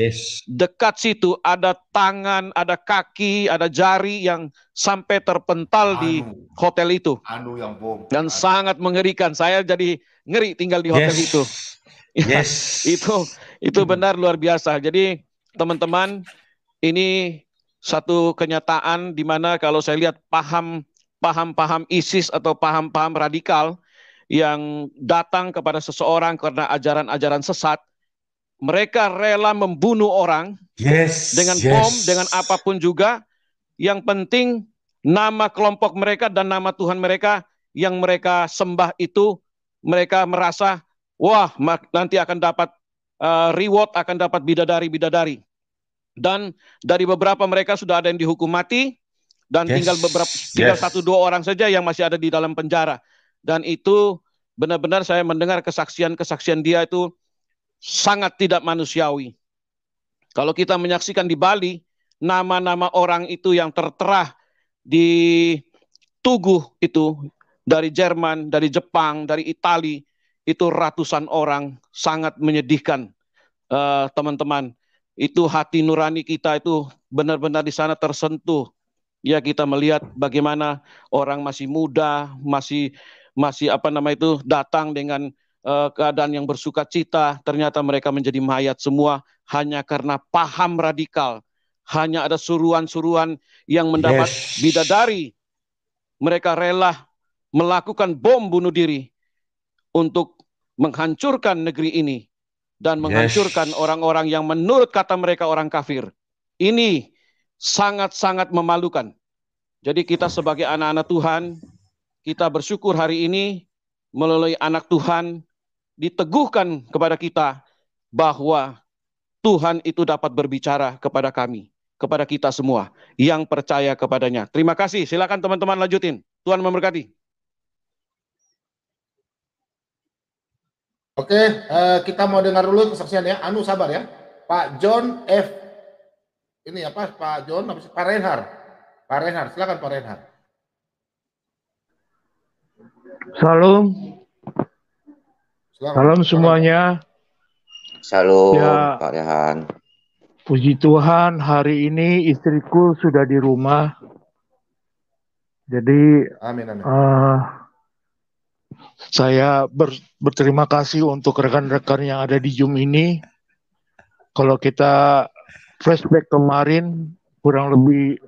dekat situ ada tangan, ada kaki, ada jari yang sampai terpental di hotel itu. Dan sangat mengerikan. Saya jadi ngeri tinggal di hotel itu. Itu benar luar biasa. Jadi teman-teman, ini satu kenyataan di mana kalau saya lihat paham ISIS atau paham radikal yang datang kepada seseorang karena ajaran-ajaran sesat, mereka rela membunuh orang dengan bom, dengan apapun juga. Yang penting nama kelompok mereka dan nama Tuhan mereka yang mereka sembah itu, mereka merasa, wah nanti akan dapat reward, akan dapat bidadari-bidadari. Dan dari beberapa mereka sudah ada yang dihukum mati, dan tinggal 1-2 orang saja yang masih ada di dalam penjara. Dan itu benar-benar saya mendengar kesaksian dia itu sangat tidak manusiawi. Kalau kita menyaksikan di Bali, nama-nama orang itu yang tertera di tugu itu, dari Jerman, dari Jepang, dari Italia, itu ratusan orang, sangat menyedihkan. Teman-teman, itu hati nurani kita itu benar-benar di sana tersentuh. Ya, kita melihat bagaimana orang masih muda, masih datang dengan keadaan yang bersukacita, ternyata mereka menjadi mayat semua hanya karena paham radikal. Hanya ada suruhan-suruhan yang mendapat bidadari. Mereka rela melakukan bom bunuh diri untuk menghancurkan negeri ini dan menghancurkan orang-orang yang menurut kata mereka orang kafir. Ini sangat-sangat memalukan. Jadi kita sebagai anak-anak Tuhan, kita bersyukur hari ini melalui anak Tuhan diteguhkan kepada kita bahwa Tuhan itu dapat berbicara kepada kami, kepada kita semua yang percaya kepadanya. Terima kasih. Silakan teman-teman lanjutin. Tuhan memberkati. Oke, kita mau dengar dulu kesaksian ya. Anu sabar ya. Pak John F. Ini apa? Pak John, Pak Reinhard. Pak Reinhard, silakan Pak Reinhard. Salam. Salam semuanya. Salam ya, Pak Rehan. Puji Tuhan, hari ini istriku sudah di rumah. Jadi amin. Saya berterima kasih untuk rekan-rekan yang ada di Zoom ini. Kalau kita flashback kemarin, kurang lebih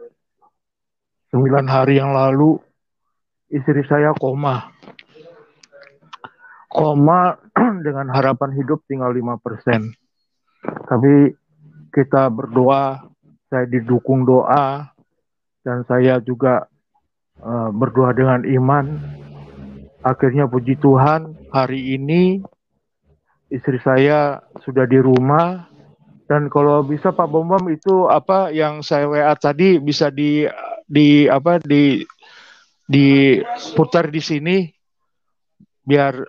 9 hari yang lalu, istri saya koma. Koma dengan harapan hidup tinggal 5%. Tapi kita berdoa, saya didukung doa, dan saya juga berdoa dengan iman. Akhirnya puji Tuhan, hari ini istri saya sudah di rumah. Dan kalau bisa Pak Bom itu apa yang saya WA tadi bisa diputar di sini biar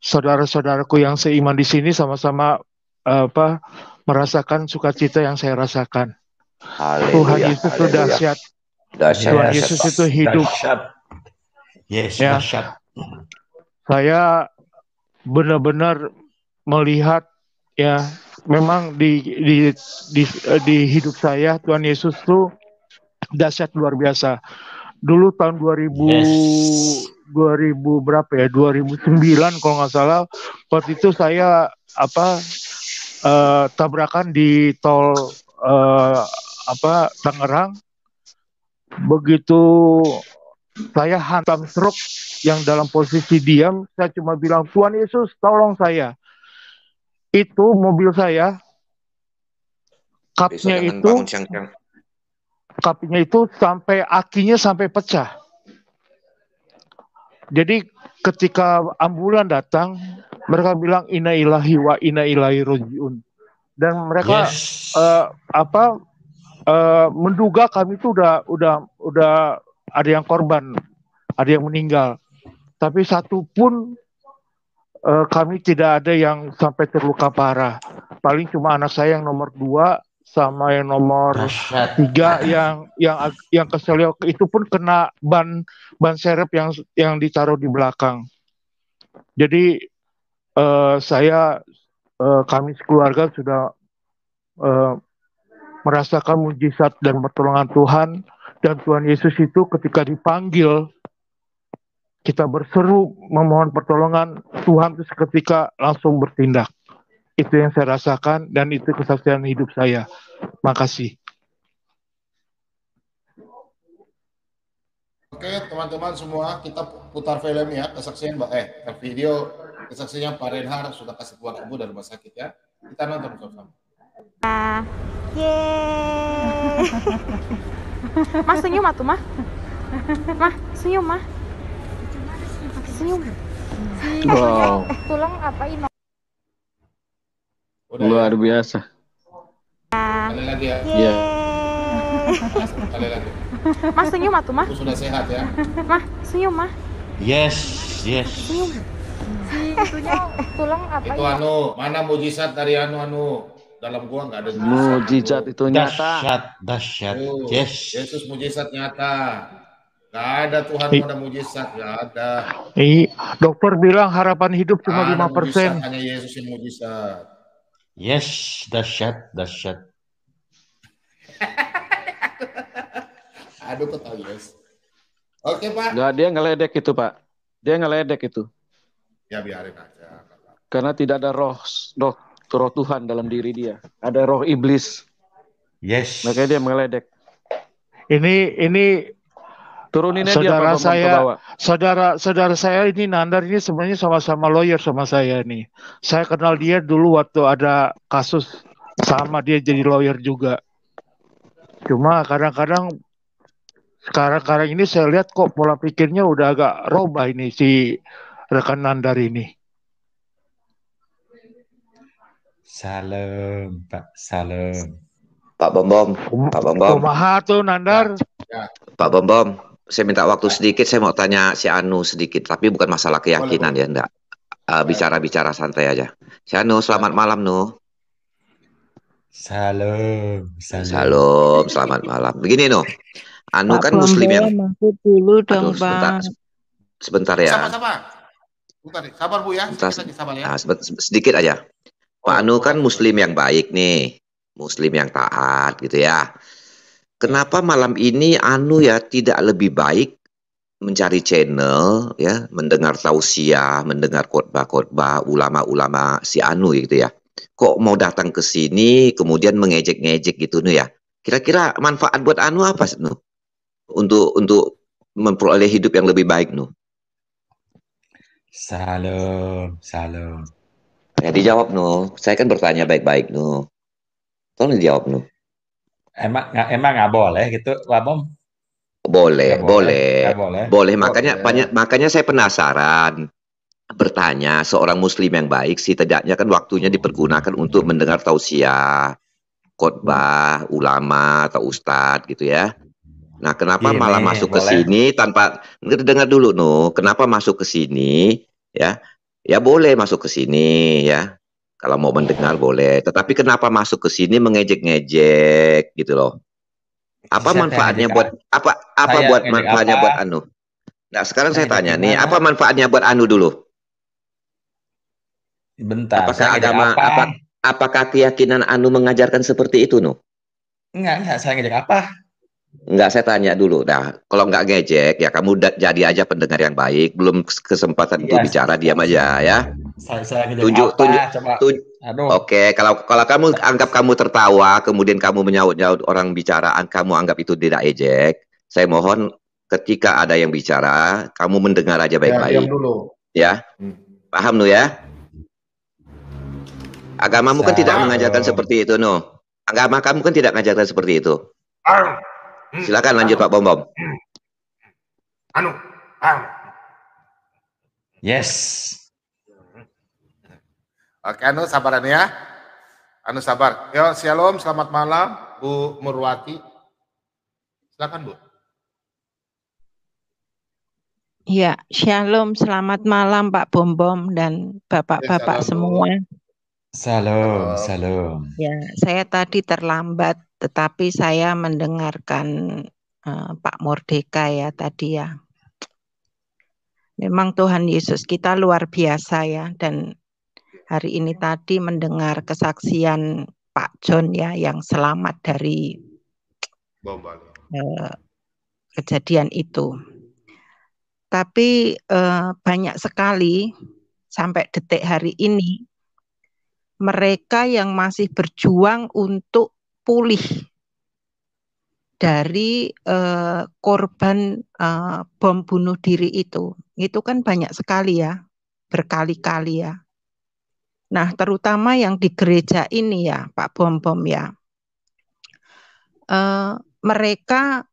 saudara-saudaraku yang seiman di sini sama-sama merasakan sukacita yang saya rasakan. Tuhan Yesus itu dahsyat. Tuhan Yesus itu hidup. Yes, ya. dahsyat. Saya benar-benar melihat ya, memang di hidup saya Tuhan Yesus itu dahsyat luar biasa. Dulu tahun 2000 berapa ya? 2009 kalau nggak salah. Waktu itu saya tabrakan di tol Tangerang. Begitu saya hantam truk yang dalam posisi diam, saya cuma bilang, Tuhan Yesus tolong saya. Itu mobil saya, kapnya itu sampai akinya sampai pecah. Jadi ketika ambulan datang, mereka bilang inna ilahi wa inna ilaihi rojiun. Dan mereka menduga kami itu udah ada yang korban, ada yang meninggal. Tapi satu pun kami tidak ada yang sampai terluka parah. Paling cuma anak saya yang nomor 2 sama yang nomor 3 yang keselio, itu pun kena ban serep yang ditaruh di belakang. Jadi kami sekeluarga sudah merasakan mujizat dan pertolongan Tuhan. Dan Tuhan Yesus itu ketika dipanggil, kita berseru memohon pertolongan, Tuhan itu seketika langsung bertindak. Itu yang saya rasakan dan itu kesaksian hidup saya. Makasih. Oke, teman-teman semua, kita putar film ya, kesaksian video kesaksian Pak Renhar sudah kasih keluar ibu dari rumah sakit ya. Kita nonton bersama. Yeay. Mas senyum atuh mah. Mah senyum mah. Senyum. Wow. Tulang apa ini? Luar biasa. Kali lagi ya. Iya. Kali lagi. Mas senyum atuh mah. Sudah sehat ya. Mah senyum mah. Yes. Senyum. Tulang apa itu ini? Mana mujizat dari anu dalam gua nggak ada mujizat itu nyata. Dahsyat. Yes. Yesus mujizat nyata. Nggak ada Tuhan ada mujizat, nggak ada. Dokter bilang harapan hidup cuma 5%. Hanya Yesus yang mujizat. Yes, dahsyat. Aduh, ketahui yes. Oke Pak. Nggak, dia ngeledek itu Pak. Dia ngeledek itu. Ya biarin aja. Karena tidak ada roh Tuhan dalam diri dia. Ada roh iblis. Yes. Makanya dia mengeledek. Ini turuninnya saudara dia, saya, saudara saya ini Nandar ini sebenarnya sama-sama lawyer sama saya nih. Saya kenal dia dulu waktu ada kasus sama dia jadi lawyer juga. Cuma kadang-kadang sekarang ini saya lihat kok pola pikirnya udah agak robah ini si rekan Nandar ini. Salam, Pak. Salam. Pak Bom. Kumaha tuh Nandar? Ya. Pak Bom, saya minta waktu sedikit, saya mau tanya si Anu sedikit, tapi bukan masalah keyakinan ya, enggak. Bicara-bicara santai aja. Si Anu, selamat malam, Nu. Salam, selamat malam. Begini, Nu. Anu Pak kan Muslim yang dulu dong, Bang. Sebentar ya. Sabar Bu ya. Sabar ya. Nah, sedikit aja. Pak Anu kan Muslim yang baik nih, Muslim yang taat gitu ya. Kenapa malam ini Anu ya tidak lebih baik mencari channel ya, mendengar tausiah, mendengar khotbah-khotbah ulama-ulama si Anu gitu ya. Kok mau datang ke sini kemudian mengejek-ngejek gitu Nu ya. Kira-kira manfaat buat Anu apa Nu? Untuk memperoleh hidup yang lebih baik Nu. Salam. Ya dijawab Nu. Saya kan bertanya baik-baik Nu. Tolong dijawab Nu. Emang nggak boleh gitu, Pak Bom? Boleh, boleh, boleh. Boleh. Makanya saya penasaran bertanya, seorang muslim yang baik setidaknya kan waktunya dipergunakan untuk mendengar tausiah, khotbah, ulama atau ustadz gitu ya. Nah, kenapa malah masuk ke sini tanpa dengar dulu, kenapa masuk ke sini ya? Ya boleh masuk ke sini ya. Kalau mau mendengar boleh, tetapi kenapa masuk ke sini mengejek-ngejek gitu loh? Apa manfaatnya buat manfaatnya buat anu? Nah, sekarang saya tanya nih, apa manfaatnya buat anu dulu? Bentar, apakah agama apakah keyakinan anu mengajarkan seperti itu, Enggak, saya ngejek apa? Enggak, saya tanya dulu. Nah, kalau enggak ngejek, ya kamu jadi aja pendengar yang baik. Belum kesempatan untuk bicara, diam aja ya. Saya ngejek apa? Oke, kalau kamu anggap kamu tertawa, kemudian kamu menyaut-nyaut orang bicaraan, kamu anggap itu tidak ejek. Saya mohon ketika ada yang bicara, kamu mendengar aja baik-baik. Diam dulu. Ya, paham ya? Agamamu kan tidak mengajarkan seperti itu, Agama kamu kan tidak mengajarkan seperti itu. Silakan lanjut Pak Bom. Yes. Oke, sabaran ya. Sabar. Yo, shalom, selamat malam Bu Murwati. Silakan Bu. Ya, shalom, selamat malam Pak Bom dan bapak-bapak semua. Salam. Ya, saya tadi terlambat, tetapi saya mendengarkan Pak Mordeka ya tadi ya. Memang Tuhan Yesus kita luar biasa ya, dan hari ini tadi mendengar kesaksian Pak John ya yang selamat dari kejadian itu. Tapi banyak sekali sampai detik hari ini mereka yang masih berjuang untuk pulih dari korban bom bunuh diri itu kan banyak sekali ya, berkali-kali ya. Nah, terutama yang di gereja ini ya, Pak Bom ya, mereka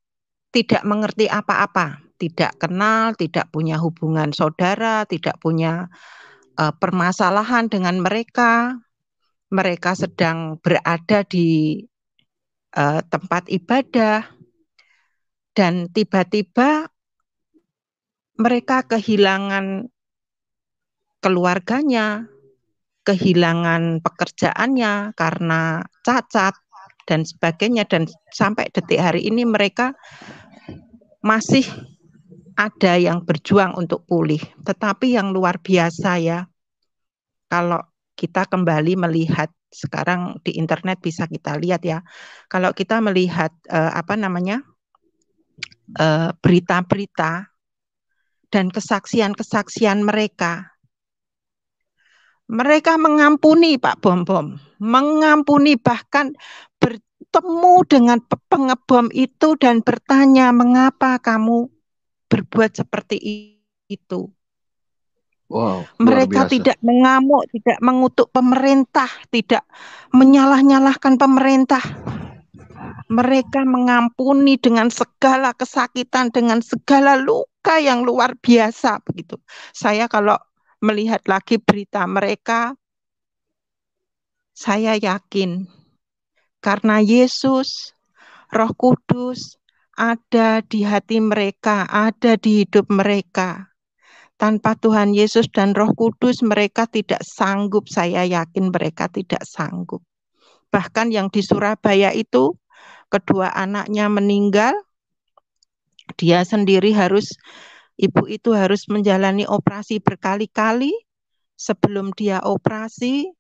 tidak mengerti apa-apa, tidak kenal, tidak punya hubungan saudara, tidak punya permasalahan dengan mereka. Mereka sedang berada di tempat ibadah dan tiba-tiba mereka kehilangan keluarganya, kehilangan pekerjaannya karena cacat dan sebagainya, dan sampai detik hari ini mereka masih ada yang berjuang untuk pulih. Tetapi yang luar biasa ya, kalau kita kembali melihat sekarang di internet bisa kita lihat ya, kalau kita melihat berita-berita dan kesaksian-kesaksian mereka mengampuni Pak Bom, mengampuni, bahkan bertemu dengan pengebom itu dan bertanya, mengapa kamu berbuat seperti itu? Wow, mereka tidak mengamuk, tidak mengutuk pemerintah, tidak menyalah-nyalahkan pemerintah. Mereka mengampuni dengan segala kesakitan, dengan segala luka yang luar biasa begitu. Saya kalau melihat lagi berita mereka, saya yakin karena Yesus, Roh Kudus ada di hati mereka, ada di hidup mereka. Tanpa Tuhan Yesus dan Roh Kudus mereka tidak sanggup, saya yakin mereka tidak sanggup. Bahkan yang di Surabaya itu, kedua anaknya meninggal, dia sendiri ibu itu harus menjalani operasi berkali-kali. Sebelum dia operasi,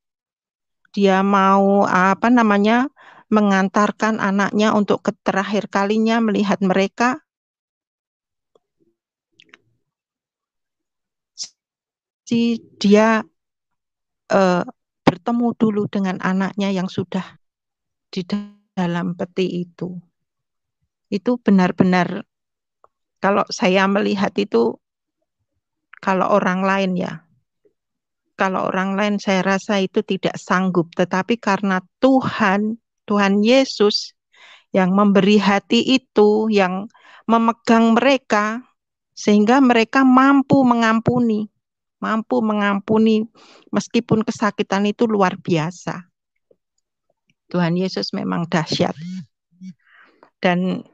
dia mau mengantarkan anaknya untuk terakhir kalinya melihat mereka. Dia bertemu dulu dengan anaknya yang sudah di dalam peti itu. Itu benar-benar, kalau saya melihat itu, kalau orang lain saya rasa itu tidak sanggup, tetapi karena Tuhan Yesus yang memberi hati itu, yang memegang mereka sehingga mereka mampu mengampuni meskipun kesakitan itu luar biasa. Tuhan Yesus memang dahsyat. Dan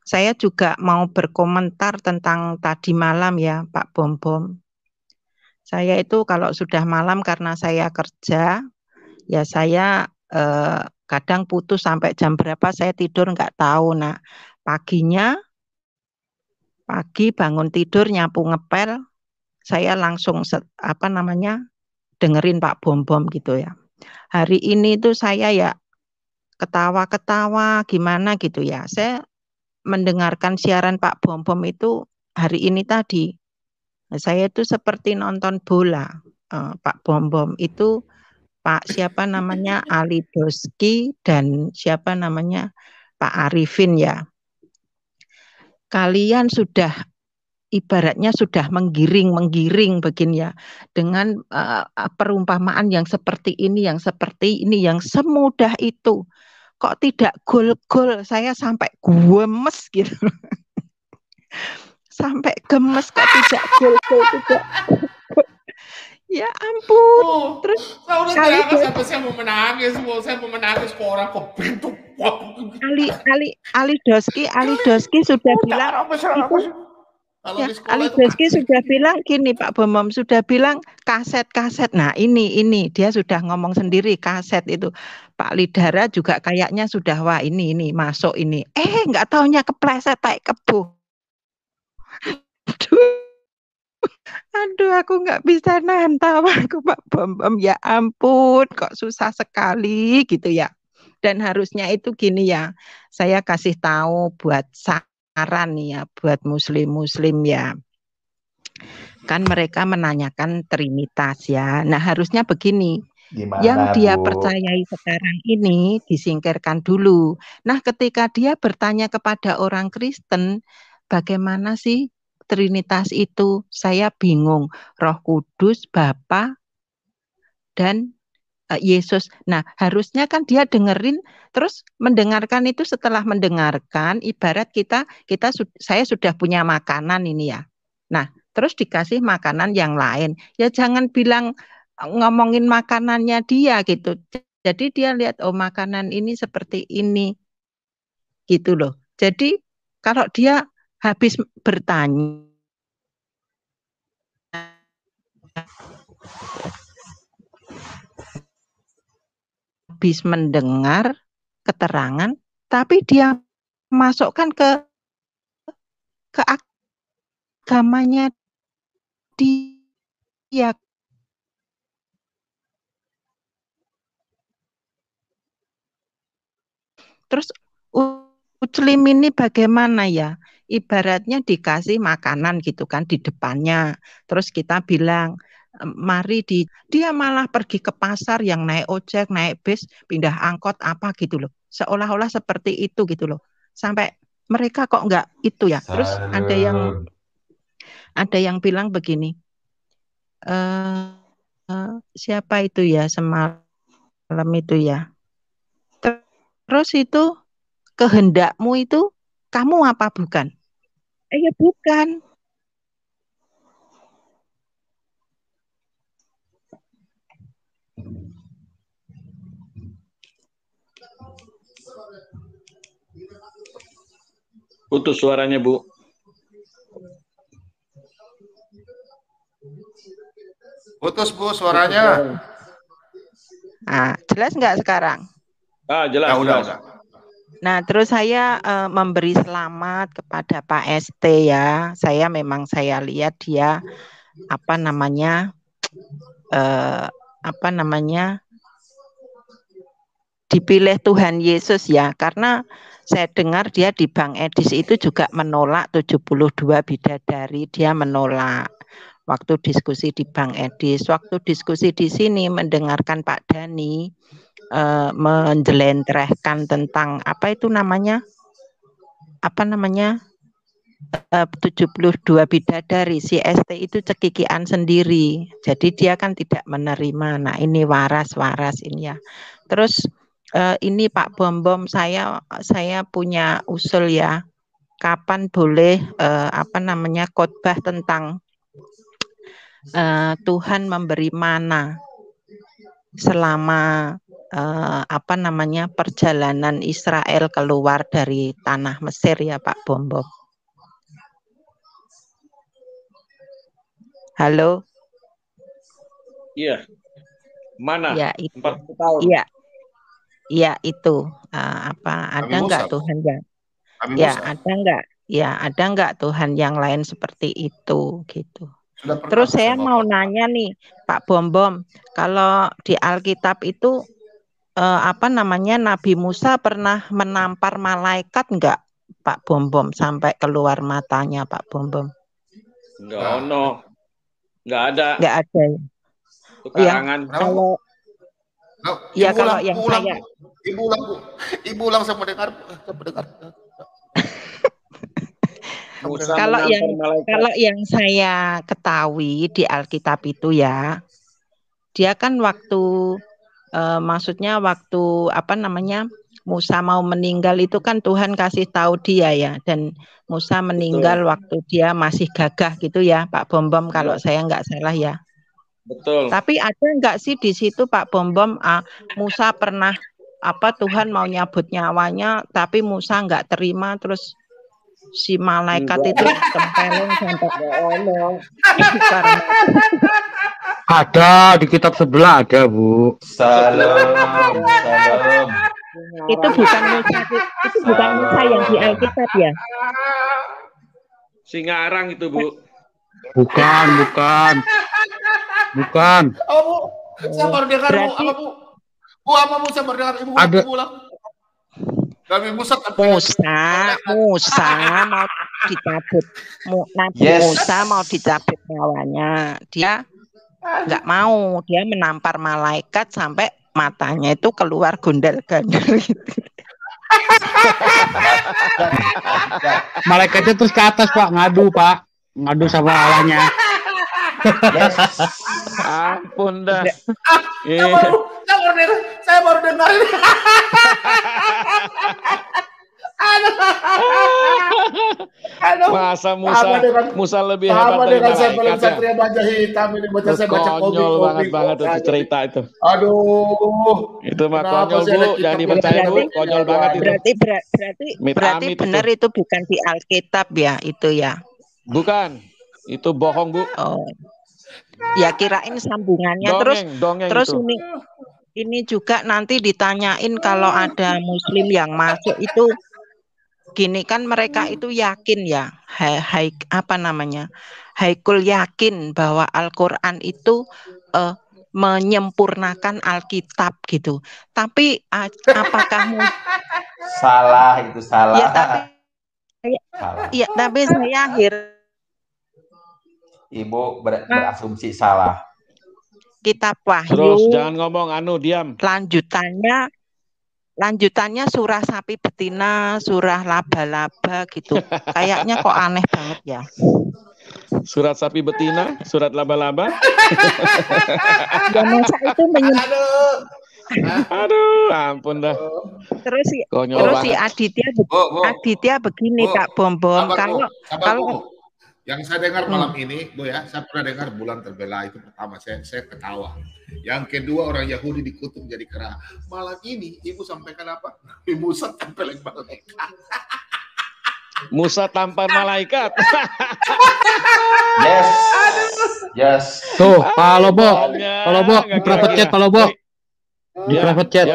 saya juga mau berkomentar tentang tadi malam ya, Pak Bom. Saya itu kalau sudah malam karena saya kerja, ya saya kadang putus sampai jam berapa saya tidur nggak tahu. Nah, pagi bangun tidur nyapu ngepel, saya langsung dengerin Pak Bom gitu ya. Hari ini tuh saya ya ketawa-ketawa gimana gitu ya. Saya mendengarkan siaran Pak Bom itu hari ini tadi. Nah, saya itu seperti nonton bola. Pak Bom itu Pak siapa namanya Ali Doski dan siapa namanya Pak Arifin ya. Kalian sudah ibaratnya sudah menggiring begini ya, dengan perumpamaan yang seperti ini, yang semudah itu. Kok tidak gol-gol? Saya sampai gemes gitu. Sampai gemes kok tidak gol-gol juga. Ya ampun. Terus sampai saya mau menangis kok orang kok bentuk. Ali Doski sudah bilang itu. Ya, Ali Doski sudah bilang gini Pak Bom, sudah bilang kaset. Nah ini dia sudah ngomong sendiri kaset itu. Pak Lidara juga kayaknya sudah wah ini masuk ini. Nggak taunya kepleset kayak kebo. Aduh aku nggak bisa nahan tawaku Pak Bom. Ya ampun kok susah sekali gitu ya. Dan harusnya itu gini ya. Saya kasih tahu buat saran nih ya buat muslim ya. Kan mereka menanyakan Trinitas ya. Nah harusnya begini. Gimana, yang dia percayai sekarang ini disingkirkan dulu. Nah ketika dia bertanya kepada orang Kristen, bagaimana sih Trinitas itu? Saya bingung. Roh Kudus, Bapa, dan Yesus. Nah harusnya kan dia dengerin, terus mendengarkan itu. Setelah mendengarkan, ibarat saya sudah punya makanan ini ya. Nah terus dikasih makanan yang lain. Ya jangan bilang ngomongin makanannya dia gitu. Jadi dia lihat oh makanan ini seperti ini gitu loh. Jadi kalau dia habis bertanya habis mendengar keterangan tapi dia masukkan ke agamanya dia. Terus Muslim ini bagaimana ya? Ibaratnya dikasih makanan gitu kan di depannya. Terus kita bilang, mari dia malah pergi ke pasar yang naik ojek, naik bis, pindah angkot apa gitu loh. Seolah-olah seperti itu gitu loh. Sampai mereka kok enggak itu ya. Terus ada yang bilang begini. Siapa itu ya semalam itu ya? Terus itu kehendakmu itu kamu apa bukan? Ya bukan. Putus suaranya Bu. Putus Bu suaranya. Nah, jelas nggak sekarang? Jelas. Ya, udah. Nah, terus saya memberi selamat kepada Pak ST ya. Saya lihat dia dipilih Tuhan Yesus ya. Karena saya dengar dia di Bang Edis itu juga menolak 72 bidadari. Dia menolak waktu diskusi di Bang Edis. Waktu diskusi di sini mendengarkan Pak Dhani menjelentrehkan tentang 72 bidadari. Si ST itu cekikian sendiri. Jadi dia kan tidak menerima. Nah ini waras ini ya. Terus ini Pak Bom saya punya usul ya. kapan boleh khotbah tentang Tuhan memberi mana selama perjalanan Israel keluar dari tanah Mesir ya Pak Bombom. Halo. Iya. Mana? Ya itu. 40 tahun. Iya. Iya itu. Ada nggak Tuhan yang? Ya ada nggak? Ya ada nggak Tuhan yang lain seperti itu gitu. Terus saya mau nanya nih Pak Bombom, kalau di Alkitab itu Nabi Musa pernah menampar malaikat nggak Pak Bombom sampai keluar matanya Pak Bombom? Nggak ada. Nggak ada. Itu karangan. Ya, kalau yang saya Ibu ulang saya mendengar. Kalau yang saya ketahui di Alkitab itu ya, dia kan waktu Musa mau meninggal itu kan Tuhan kasih tahu dia ya, dan Musa meninggal waktu dia masih gagah gitu ya Pak Bombom kalau saya nggak salah ya. Betul. Tapi ada nggak sih di situ Pak Bombom Musa pernah Tuhan mau nyabut nyawanya tapi Musa nggak terima terus si malaikat itu tempelin sampai ada di kitab sebelah ada Bu. Salam. Itu bukan Musa yang di Alkitab ya? Singa arang itu Bu. Bukan. Oh, Bu, saya baru dengar Bu, apa Bu? Bu, apa Bu, saya baru dengar Ibu ulang. Nabi Musa mau dicabut. Musa mau dicabut nyawanya. Dia nggak mau, dia menampar malaikat sampai matanya itu keluar gondal-gandal gitu. Malaikatnya terus ke atas Pak, ngadu sama Allahnya. Ampun dah. Saya baru dengar ini. Aduh. Masa Musa lebih hebat dari malaikat Satria Baja Hitam ini saya baca konyol banget itu cerita itu. Aduh. Itu mah konyol Bu, jangan dipercaya Bu, konyol banget itu. Berarti benar itu bukan di Alkitab ya itu ya. Bukan. Itu bohong Bu. Oh. Ya kirain sambungannya dongeng terus itu. Ini juga nanti ditanyain kalau ada Muslim yang masuk itu gini kan mereka itu yakin ya haikul yakin bahwa Al-Quran itu menyempurnakan Alkitab gitu. Tapi apakah salah itu salah? Ya, tapi saya Ibu berasumsi salah. Kitab Wahyu. Terus jangan ngomong diam. Lanjutannya surah sapi betina, surah laba-laba gitu. Kayaknya kok aneh banget ya. Surat sapi betina, surat laba-laba. Ya masa itu Aduh, ampun dah. Terus si Aditya begini Kak Bombom, kalau yang saya dengar malam ini, Bu ya, saya pernah dengar bulan terbela itu pertama saya ketawa. Yang kedua orang Yahudi dikutuk jadi kera. Malam ini Ibu sampaikan apa? Ibu Musa tampilin malaikat. Musa tampar malaikat. Yes. Tuh, kalau Bo, di private chat kalau Bo. Di private chat.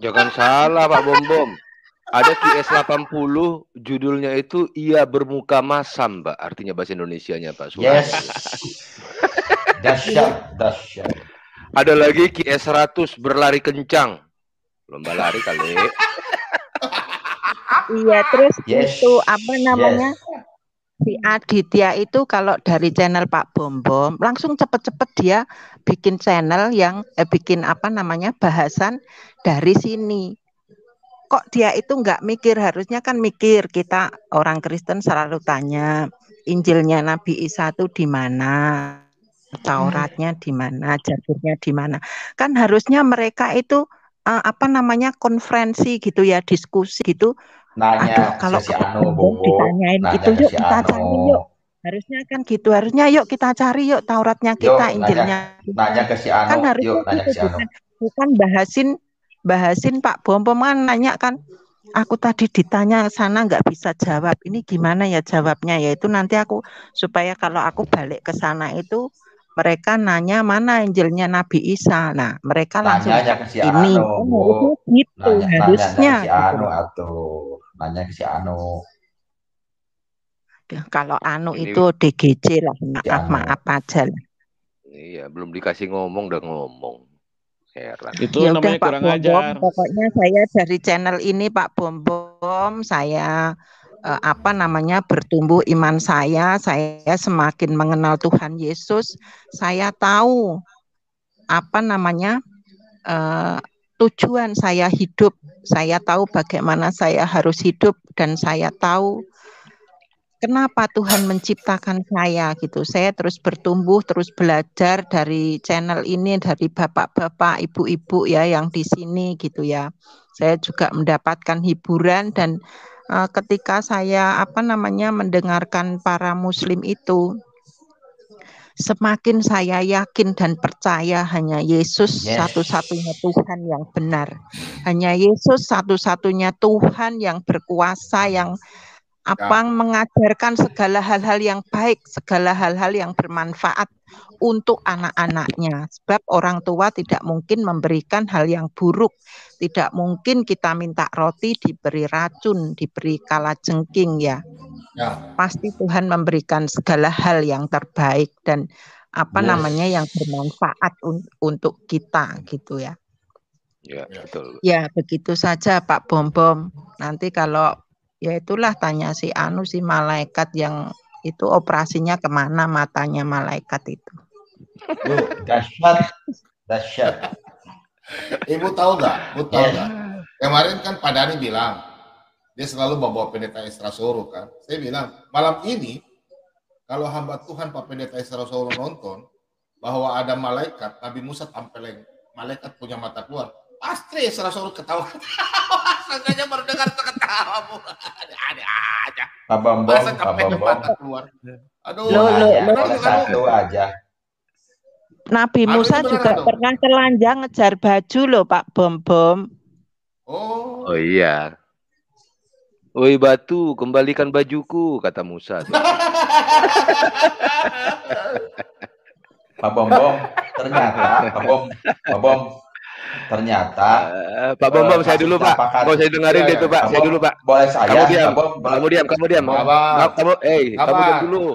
Jangan salah Pak Bombom. Ada QS 80 judulnya itu ia bermuka masam, Mbak. Artinya bahasa Indonesianya, Pak. Yes. Dahsyat. Ada lagi QS 100 berlari kencang. Lomba lari kali. Iya, terus itu si Aditya itu kalau dari channel Pak Bombom langsung cepet-cepet dia bikin channel yang bikin bahasan dari sini. Kok dia itu nggak mikir, harusnya kan mikir. Kita orang Kristen selalu tanya Injilnya Nabi Isa itu di mana, Tauratnya di mana, Zaburnya di mana. Kan harusnya mereka itu konferensi gitu ya, diskusi gitu. Nanya kalau si Pak Anu, Bambang Bobo. ditanyain Nanya itu, ke yuk si kita Anu. cari yuk. Harusnya kan gitu, harusnya yuk kita cari yuk Tauratnya Yuk, kita, nanya Injilnya nanya kita. ke si Anu. Kan harusnya Yuk, nanya gitu, ke si Anu. bukan bahasin Pak Bambang kan nanya kan. Aku tadi ditanya sana nggak bisa jawab. Ini gimana ya jawabnya? Yaitu nanti aku supaya kalau aku balik ke sana itu mereka nanya mana Injilnya Nabi Isa. Nah, mereka langsung Nanyanya ke si ini Anu, kan Bu. harusnya gitu, Nanya ke harusnya si gitu Anu loh. atuh. Nanya ke si Anu. Kalau anu Ini itu DGJ lah, si Anu. maaf aja lah. iya, belum dikasih ngomong udah ngomong. Heran. Itu Ya udah namanya Pak kurang Bom, ajar. pokoknya saya dari channel ini Pak Bom, saya bertumbuh iman saya semakin mengenal Tuhan Yesus, saya tahu tujuan saya hidup, saya tahu bagaimana saya harus hidup dan saya tahu kenapa Tuhan menciptakan saya gitu. Saya terus bertumbuh, terus belajar dari channel ini, dari bapak-bapak, ibu-ibu ya yang di sini gitu ya. Saya juga mendapatkan hiburan dan ketika saya mendengarkan para muslim itu, semakin saya yakin dan percaya hanya Yesus satu-satunya Tuhan yang benar. Hanya Yesus satu-satunya Tuhan yang berkuasa, yang mengajarkan segala hal-hal yang baik, segala hal-hal yang bermanfaat untuk anak-anaknya. Sebab orang tua tidak mungkin memberikan hal yang buruk. Tidak mungkin kita minta roti diberi racun, diberi kalajengking ya. Pasti Tuhan memberikan segala hal yang terbaik dan yang bermanfaat untuk kita gitu ya. Ya, betul. Ya, begitu saja Pak Bom. Nanti kalau ya itulah tanya si malaikat yang itu operasinya kemana matanya malaikat itu. Dahsyat. Ibu tahu nggak? Kemarin kan Pak Dhani bilang dia selalu bawa pendeta Extrasoro kan. Saya bilang malam ini kalau hamba Tuhan Pak Pendeta Extrasoro nonton bahwa ada malaikat, Nabi Musa tampilin malaikat punya mata keluar, pasti Extrasoro ketawa. Rasanya baru dengar ketawa, Bu. Ada aja. Pak Bambang, mata keluar. Aduh, satu aja. Nabi Musa juga pernah telanjang ngejar baju loh Pak Bom. Oh iya. Woi batu, kembalikan bajuku, kata Musa. Pak Bom, ternyata Pak Bom, saya dulu Pak. Mau saya dengerin itu Pak. Saya dulu Pak. Boleh saya. Kamu diam. Kamu diam. Kamu diam dulu.